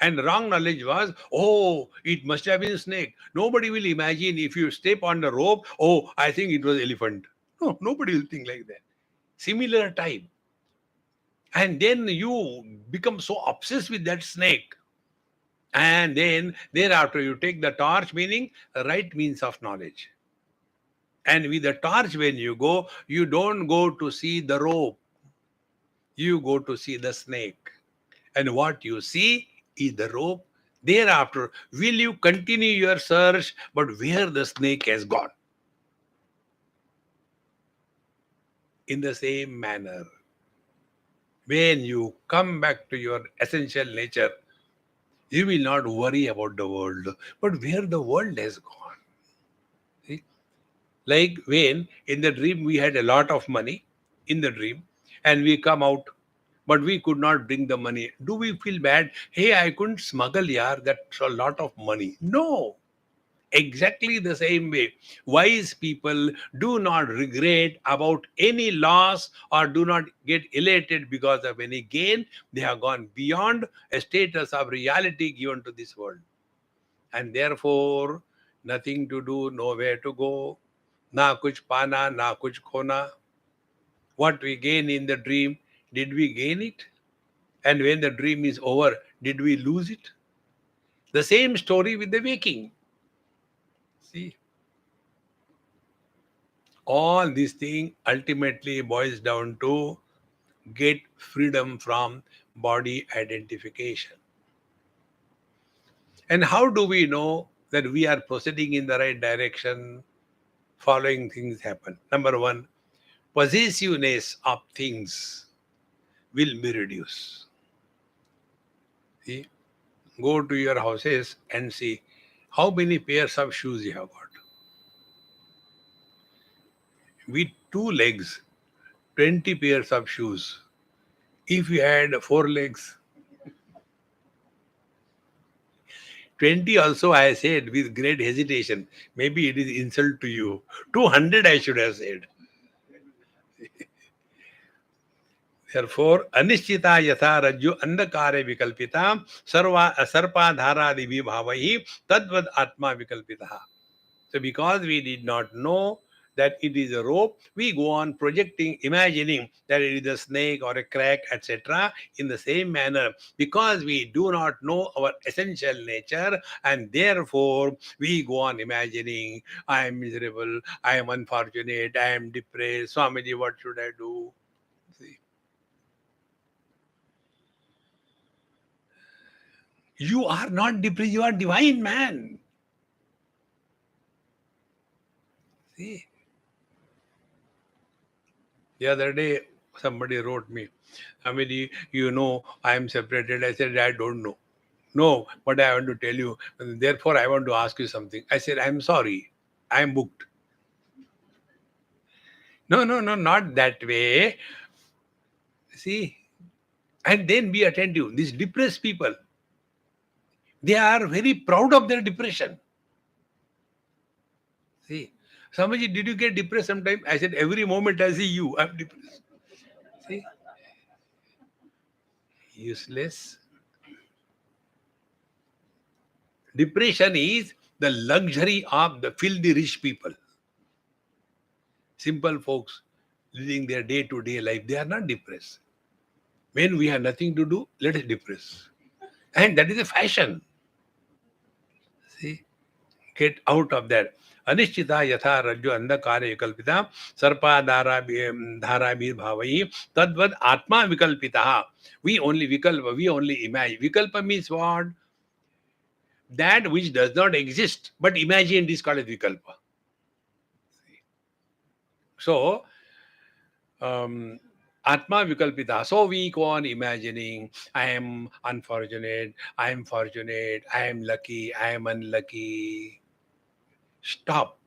And wrong knowledge was, oh, it must have been a snake. Nobody will imagine if you step on the rope, oh, I think it was elephant. No, nobody will think like that. Similar type. And then you become so obsessed with that snake. And then thereafter you take the torch, meaning the right means of knowledge. And with the torch, when you go, you don't go to see the rope. You go to see the snake. And what you see is the rope. Thereafter, will you continue your search, but where the snake has gone? In the same manner, when you come back to your essential nature, you will not worry about the world, but where the world has gone. See? Like when in the dream we had a lot of money in the dream and we come out, but we could not bring the money. Do we feel bad? Hey, I couldn't smuggle, yaar, that's a lot of money. No. Exactly the same way, wise people do not regret about any loss or do not get elated because of any gain. They have gone beyond a status of reality given to this world. And therefore, nothing to do, nowhere to go, na kuch pana, na kuch khona. What we gain in the dream, did we gain it? And when the dream is over, did we lose it? The same story with the waking. See, all these things ultimately boils down to get freedom from body identification. And how do we know that we are proceeding in the right direction? Following things happen. Number one, possessiveness of things will be reduced. See, go to your houses and see how many pairs of shoes you have got. With two legs, 20 pairs of shoes. If you had four legs, 20 also I said with great hesitation. Maybe it is insult to you. 200 I should have said. Therefore, अनिश्चिता यथा रज्जु अंधकारे विकल्पिता सर्पाधारादि विभावैः तद्वद आत्मा विकल्पितः. So because we did not know that it is a rope, we go on projecting, imagining that it is a snake or a crack, etc. In the same manner, because we do not know our essential nature, and therefore we go on imagining, I am miserable, I am unfortunate, I am depressed, Swamiji, what should I do? See? You are not depressed, you are divine man. See? The other day, somebody wrote me, I mean, you know, I am separated. I said, I don't know. No, but I want to tell you. Therefore, I want to ask you something. I said, I'm sorry. I am booked. No, no, no, not that way. See? And then be attentive. These depressed people, they are very proud of their depression. See? Swamiji, did you get depressed sometime? I said, every moment I see you, I'm depressed. See? Useless. Depression is the luxury of the filthy rich people. Simple folks living their day-to-day life, they are not depressed. When we have nothing to do, let us depress. And that is a fashion. See? Get out of that. Anishchita yatha rajju andhakare vikalpita sarpa dhara bhavai tadvad atma vikalpitaha. We only vikalpa, we only imagine. Vikalpa means what? That which does not exist, but imagined is called as vikalpa. So, Atma Vikalpita. So we go on imagining, I am unfortunate, I am fortunate, I am lucky, I am unlucky. Stop.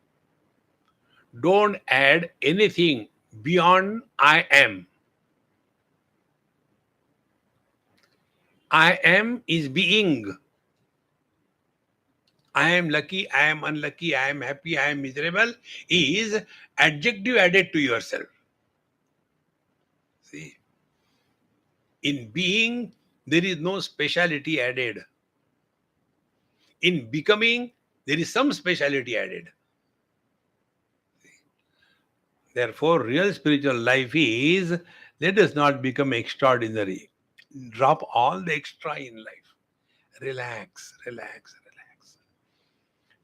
Don't add anything beyond I am. I am is being. I am lucky, I am unlucky, I am happy, I am miserable is adjective added to yourself. See, in being, there is no speciality added. In becoming, there is some speciality added. Therefore, real spiritual life is, let us not become extraordinary. Drop all the extra in life. Relax, relax, relax.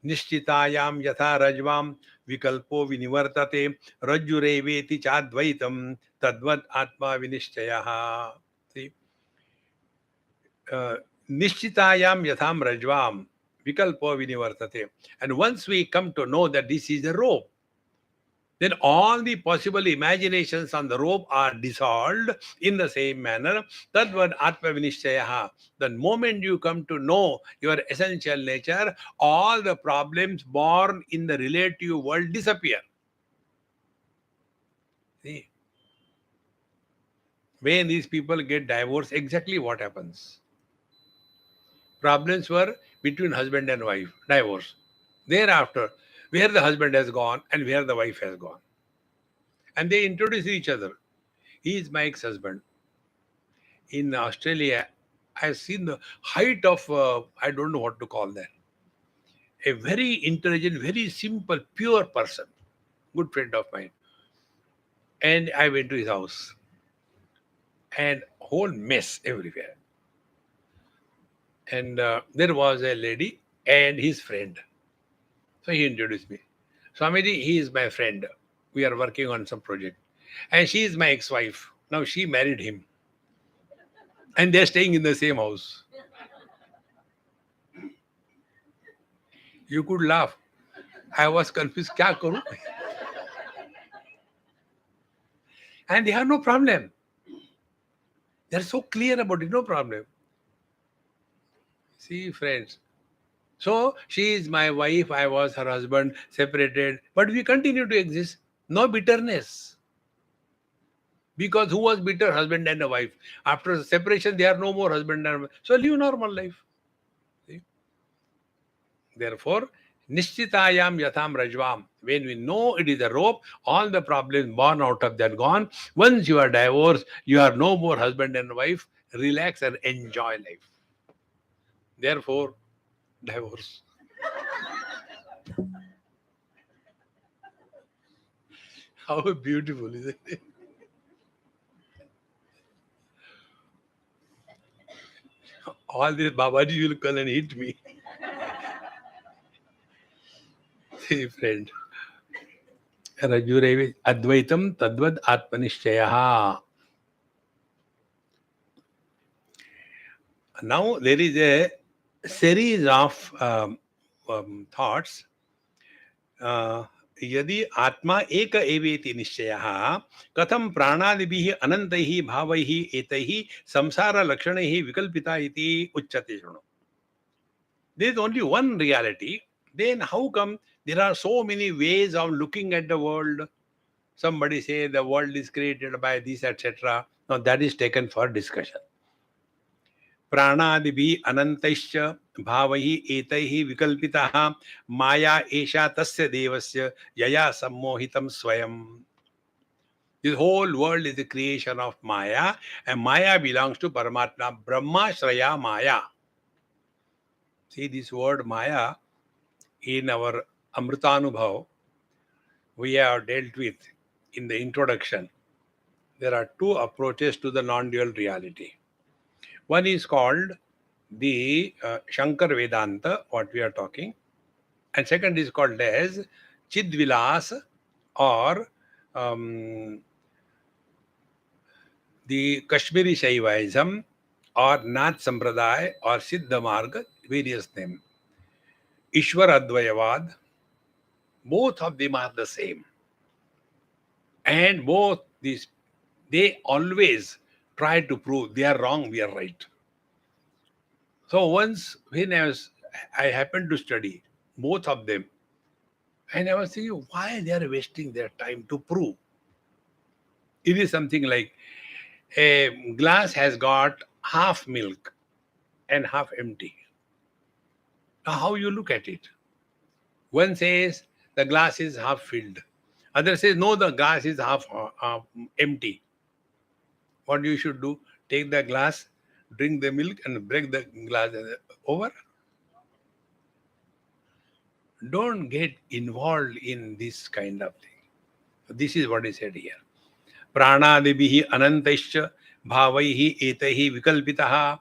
Nishtitayam yatha rajvam vikalpo vinivartate rajjureveti chadvaitam tadvat atma vinishchayaha. See? Nishtitayam yatham rajvam vikalpo vinivartate. And once we come to know that this is a rope, then all the possible imaginations on the rope are dissolved in the same manner. That word Atma Vinishchayaha. The moment you come to know your essential nature, all the problems born in the relative world disappear. See? When these people get divorced, exactly what happens? Problems were between husband and wife, divorce. Thereafter, where the husband has gone and where the wife has gone. And they introduce each other. He is my ex-husband. In Australia, I've seen the height of, I don't know what to call that. A very intelligent, very simple, pure person. Good friend of mine. And I went to his house. And whole mess everywhere. And there was a lady and his friend. So he introduced me. Swamiji, he is my friend. We are working on some project. And she is my ex-wife. Now she married him. And they're staying in the same house. You could laugh. I was confused. Kya karu? And they have no problem. They're so clear about it, no problem. See, friends. So she is my wife, I was her husband, separated, but we continue to exist. No bitterness. Because who was bitter? Husband and a wife. After separation, they are no more husband and wife. So live normal life. See? Therefore, Nishchitayam yatham rajvam. When we know it is a rope, all the problems born out of that gone. Once you are divorced, you are no more husband and wife. Relax and enjoy life. Therefore, divorce. How beautiful is it? All this Babaji will come and hit me. See, friend. Rajurevi Advaitam Tadvad Atmanishchayaha. Now there is a series of thoughts. यदि आत्मा एक एवेति निश्चयः कथं प्राणादिभिः अनन्तैः भावैः एतैः संसार लक्षणैः विकल्पिता इति उच्यते शृणु. There is only one reality. Then how come there are so many ways of looking at the world? Somebody say the world is created by this, etc. Now that is taken for discussion. प्राणादिभिः अनन्तैश्च भावैः एतैः विकल्पितः माया एषा तस्य देवस्य यया सम्मोहितं स्वयं. This whole world is the creation of Maya, and Maya belongs to Paramatma. Brahma Shraya Maya. See this word Maya in our Amritanubhav, we have dealt with in the introduction. There are two approaches to the non-dual reality. One is called the Shankar Vedanta, what we are talking, and second is called as Chidvilas or the Kashmiri Shaivaism or Nath Sampradaya or Siddha Marga, various names. Ishwar Advayavad, both of them are the same. And both these, they always try to prove they are wrong, we are right. So once when I happened to study both of them, and I was thinking, why they are wasting their time to prove? It is something like a glass has got half milk and half empty. Now, how you look at it? One says the glass is half filled. Other says, no, the glass is half empty. What you should do? Take the glass, drink the milk, and break the glass over. Don't get involved in this kind of thing. This is what is said here. Pranadibihi anantaischa bhavaihi etaihi vikalpitaha.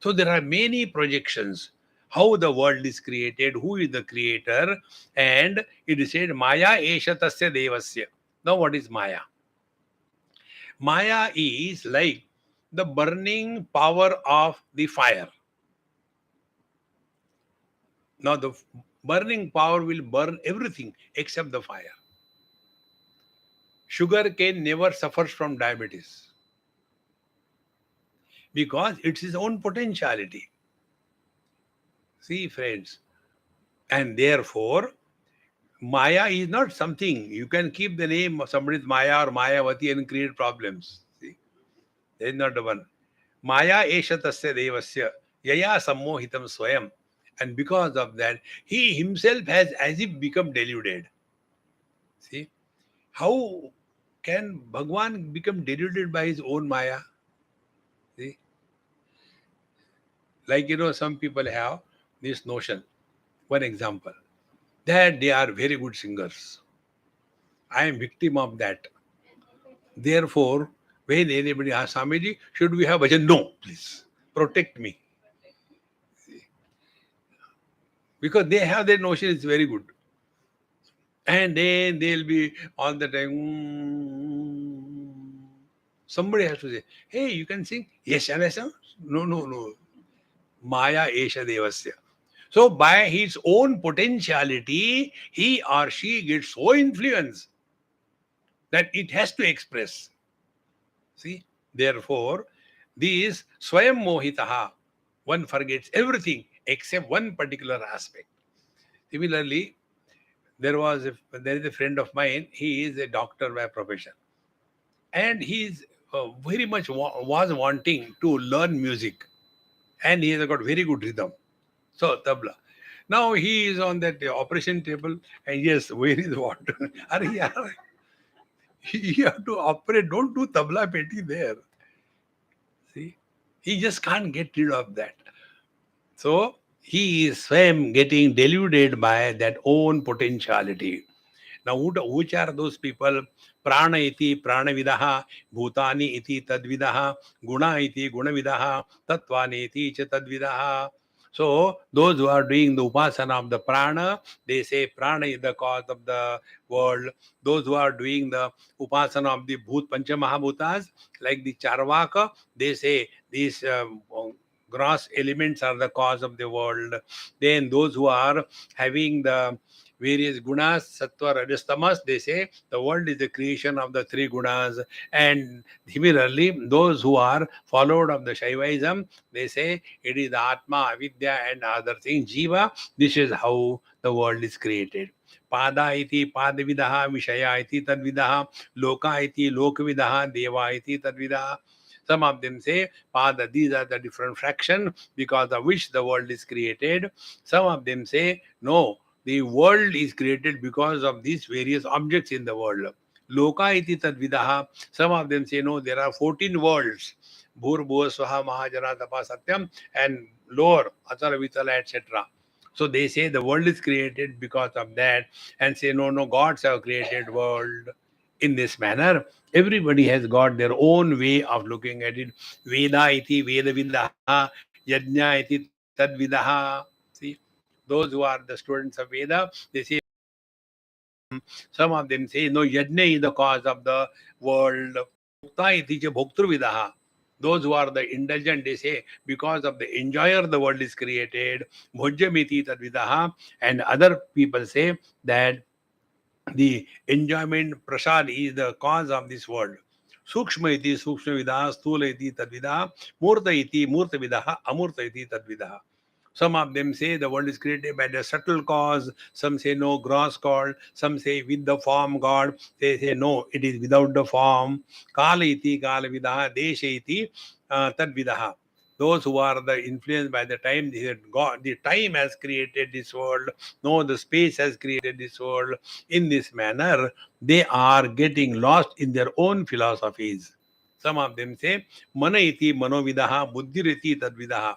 So there are many projections. How the world is created, who is the creator, and it is said Maya esha tasya devasya. Now what is Maya? Maya is like the burning power of the fire. Now the burning power will burn everything except the fire. Sugar cane never suffers from diabetes because it's its own potentiality. See, friends, and therefore, Maya is not something you can keep the name of somebody's Maya or Mayavati and create problems. See, there is not the one. Maya esha tasya devasya yaya sammohitam swayam. And because of that, he himself has as if become deluded. See, how can Bhagwan become deluded by his own Maya? See, like some people have this notion. One example, that they are very good singers. I am victim of that. Therefore, when anybody asks Swamiji, should we have bhajan? No, please protect me. Because they have their notion it's very good. And then they'll be all the time. Somebody has to say, hey, you can sing. Yes, shall I sing? No, no, no. Maya esha devasya. So by his own potentiality, he or she gets so influenced that it has to express. See, therefore, these swayam mohitaha, one forgets everything except one particular aspect. Similarly, there is a friend of mine. He is a doctor by profession, and he is very much was wanting to learn music, and he has got very good rhythm. So tabla. Now he is on that operation table, and yes, where is what? Are you have to operate. Don't do tabla peti there. See, he just can't get rid of that. So he is swam getting deluded by that own potentiality. Now, which are those people? Prana iti pranavidaha, bhutani iti tadvidaha, guna iti gunavidaha, tattvani iti cha tadvidaha. So, those who are doing the upasana of the prana, they say prana is the cause of the world. Those who are doing the upasana of the bhut pancha mahabhutas, like the charvaka, they say these gross elements are the cause of the world. Then those who are having the various gunas, sattva, rajas, tamas, they say the world is the creation of the three gunas. And similarly, those who are followed of the Shaivism, they say it is the Atma, Avidya, and other things, Jiva. This is how the world is created. Pada iti padavidaha, Vishaya iti tadvidaha, Loka iti lokvidaha, Deva iti tadvidaha. Some of them say, Pada, these are the different fractions because of which the world is created. Some of them say, no, the world is created because of these various objects in the world. Loka iti tadvidaha. Some of them say, no, there are 14 worlds. Bhur, Bhuva, Swaha, Mahajana, Tapa, Satyam, and lower, Atara, Vitala, etc. So they say the world is created because of that, and say, no, no, gods have created world. In this manner, everybody has got their own way of looking at it. Veda iti Veda vidaha, Yajna iti tadvidaha. See, those who are the students of Veda, they say, some of them say, no, Yajna is the cause of the world. Bhokta iti cha bhoktruvidaha. Those who are the indulgent, they say, because of the enjoyer, the world is created. Bhojyamiti tadvidaha. And other people say that the enjoyment, prasad, is the cause of this world. Sukshma iti sukshmavidaha, sthula iti tadvidaha, murta iti murtavidaha, amurta iti tadvidaha. Some of them say the world is created by the subtle cause. Some say no, gross cause. Some say with the form God. They say no, it is without the form. Kala iti kala vidaha, desha iti tad vidaha. Those who are the influenced by the time, they said God, the time has created this world. No, the space has created this world. In this manner, they are getting lost in their own philosophies. Some of them say mana iti manovidaha, buddhir iti tadvidaha.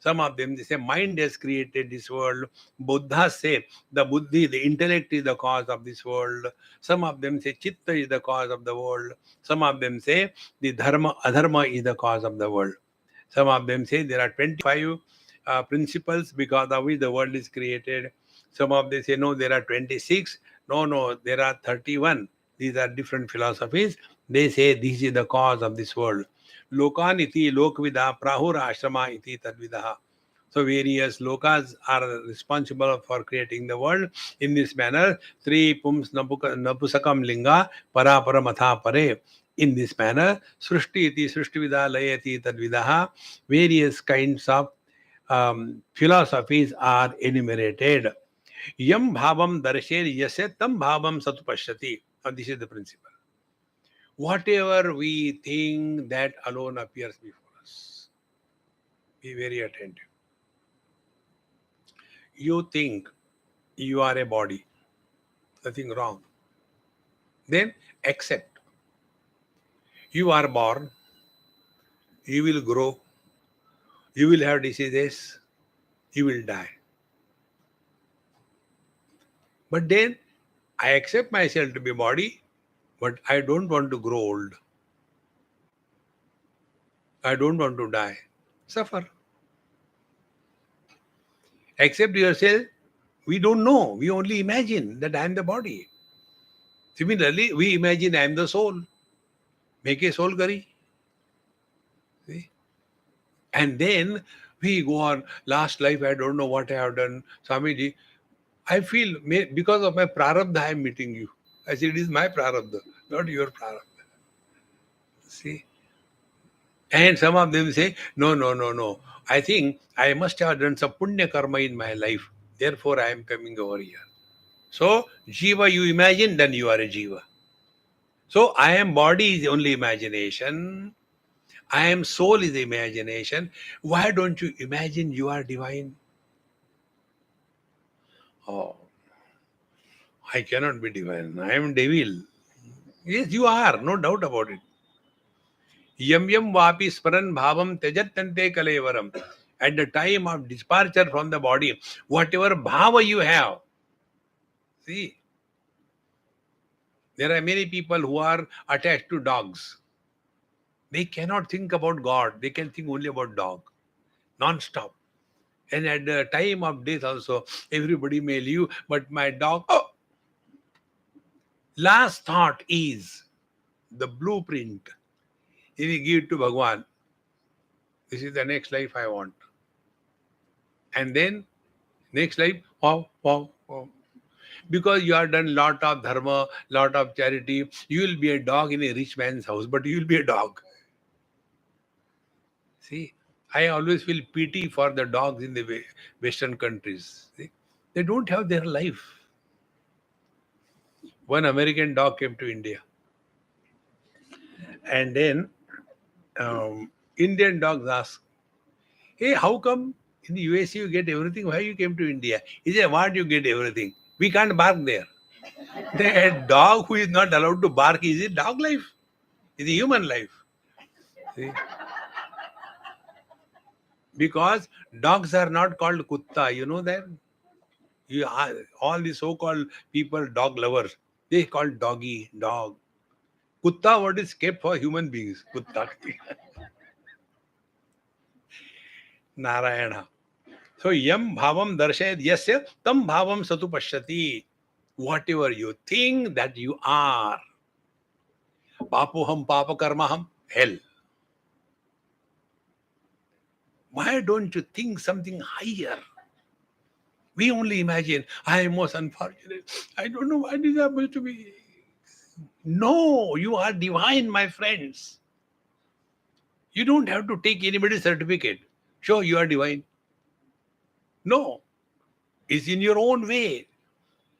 Some of them, they say, mind has created this world. Buddha say the buddhi, the intellect is the cause of this world. Some of them say chitta is the cause of the world. Some of them say the dharma, adharma is the cause of the world. Some of them say there are 25 principles because of which the world is created. Some of them say no, there are 26. No, no, there are 31. These are different philosophies. They say this is the cause of this world. Lokan iti lokvida prahur ashrama iti tadvidaha. So various lokas are responsible for creating the world. In this manner, three pums napusakam linga parapara matha pare. In this manner, srushti iti srushtivida layati tadvidaha. Various kinds of philosophies are enumerated. Yam bhavam darsher yase tam bhavam satupashyati. Now this is the principle. Whatever we think, that alone appears before us. Be very attentive. You think you are a body, nothing wrong. Then accept. You are born, you will grow, you will have diseases, you will die. But then I accept myself to be body, but I don't want to grow old. I don't want to die. Suffer. Accept yourself. We don't know. We only imagine that I am the body. Similarly, we imagine I am the soul. Make a soul curry. See? And then we go on, last life, I don't know what I have done. Swamiji, I feel because of my prarabdha, I am meeting you. I said, it is my prarabdha, not your prarabdha. See? And some of them say, no, no, no, no. I think I must have done some punya karma in my life. Therefore, I am coming over here. So, Jiva, you imagine, then you are a Jiva. So, I am body is only imagination. I am soul is imagination. Why don't you imagine you are divine? Oh, I cannot be divine. I am devil. Yes, you are. No doubt about it. Yam yam vapi sparan bhavam tejatante kalevaram. At the time of departure from the body, whatever bhava you have, see, there are many people who are attached to dogs. They cannot think about God. They can think only about dog, non-stop. And at the time of death also, everybody may leave, but my dog, oh, last thought is the blueprint. He will give it to Bhagwan. This is the next life I want. And then next life, wow, wow, wow. Because you have done lot of dharma, lot of charity, you will be a dog in a rich man's house, but you will be a dog. See, I always feel pity for the dogs in the Western countries. See, they don't have their life. One American dog came to India, and then Indian dogs ask, "Hey, how come in the USA you get everything? Why you came to India?" He said, "What you get everything? We can't bark there." The dog who is not allowed to bark is a dog life, is a human life. See? Because dogs are not called kutta, you know that? You are, all the so-called people, dog lovers, they call doggy, dog. Kutta, what is kept for human beings? Kutta. Narayana. So, yam bhavam darshayad yasya tam bhavam satu pashyati. Whatever you think that you are. Papoham papakarmaham, hell. Why don't you think something higher? We only imagine, I am most unfortunate. I don't know why this happens to me. No, you are divine, my friends. You don't have to take anybody's certificate. Sure, you are divine. No, it's in your own way.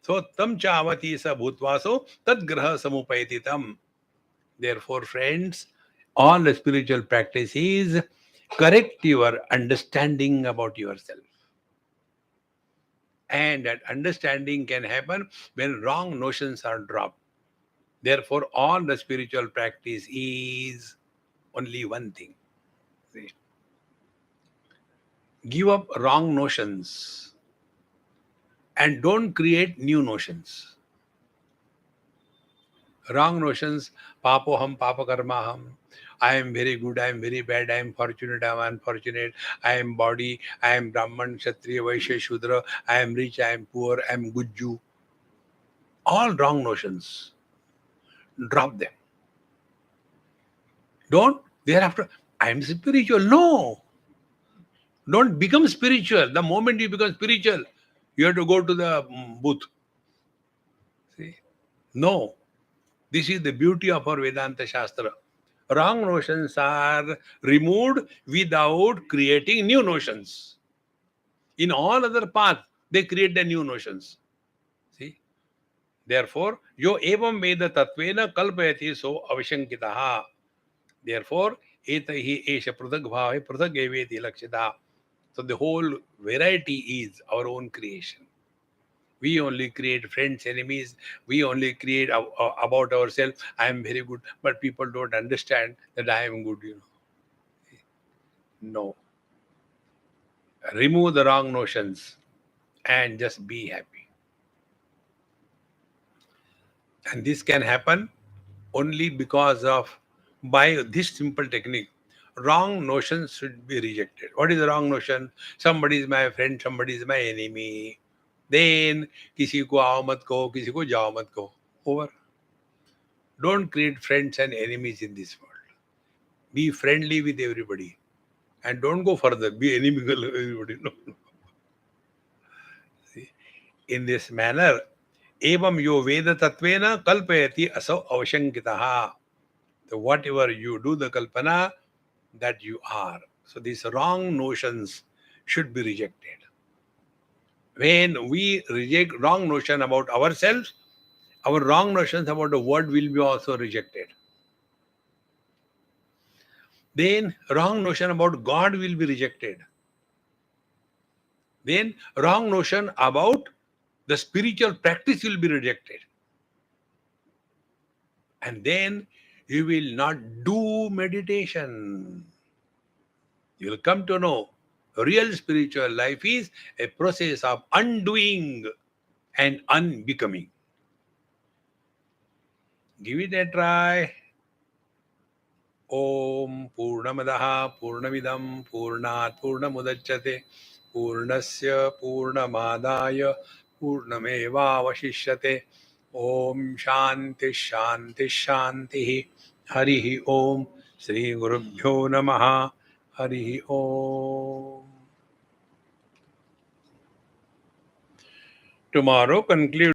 So, tam chavati sa bhutvaso tad graha samupayati tam. Therefore, friends, all the spiritual practice is correct your understanding about yourself. And that understanding can happen when wrong notions are dropped. Therefore, all the spiritual practice is only one thing. See, give up wrong notions and don't create new notions. Wrong notions, papoham, papakarmaham. I am very good, I am very bad, I am fortunate, I am unfortunate, I am body, I am Brahman, Kshatriya, Vaishya, Shudra, I am rich, I am poor, I am Gujju. All wrong notions. Drop them. Don't thereafter, I am spiritual. No. Don't become spiritual. The moment you become spiritual, you have to go to the booth. See? No. This is the beauty of our Vedanta Shastra. Wrong notions are removed without creating new notions. In all other paths, they create the new notions. See? Therefore, yo evam veda tatvena kalpayati so avashankitaha. Therefore, etahi esha pruthak bhava pruthak eveti lakshita. So the whole variety is our own creation. We only create friends, enemies. We only create about ourselves. I am very good, but people don't understand that I am good. No. Remove the wrong notions and just be happy. And this can happen only because of by this simple technique. Wrong notions should be rejected. What is the wrong notion? Somebody is my friend, somebody is my enemy. Then किसी को आओ मत कहो, किसी को जाओ मत कहो. Over. Don't create friends and enemies in this world. Be friendly with everybody. And don't go further. Be inimical with everybody. No. See, in this manner, evam yo veda tatvena kalpayati asau avashankitaha. So whatever you do the kalpana, that you are. So these wrong notions should be rejected. When we reject wrong notion about ourselves, our wrong notions about the world will be also rejected. Then wrong notion about God will be rejected. Then wrong notion about the spiritual practice will be rejected. And then you will not do meditation. You will come to know real spiritual life is a process of undoing and unbecoming. Give it a try. Om Purnamadaha Purnamidam Purnat Purnamudachyate Purnasya Purnamadaya Purnameva Vashishyate. Om Shanti Shanti Shanti. Harihi Om. Shri Gurubhyo Namaha. Harihi Om. Tomorrow conclude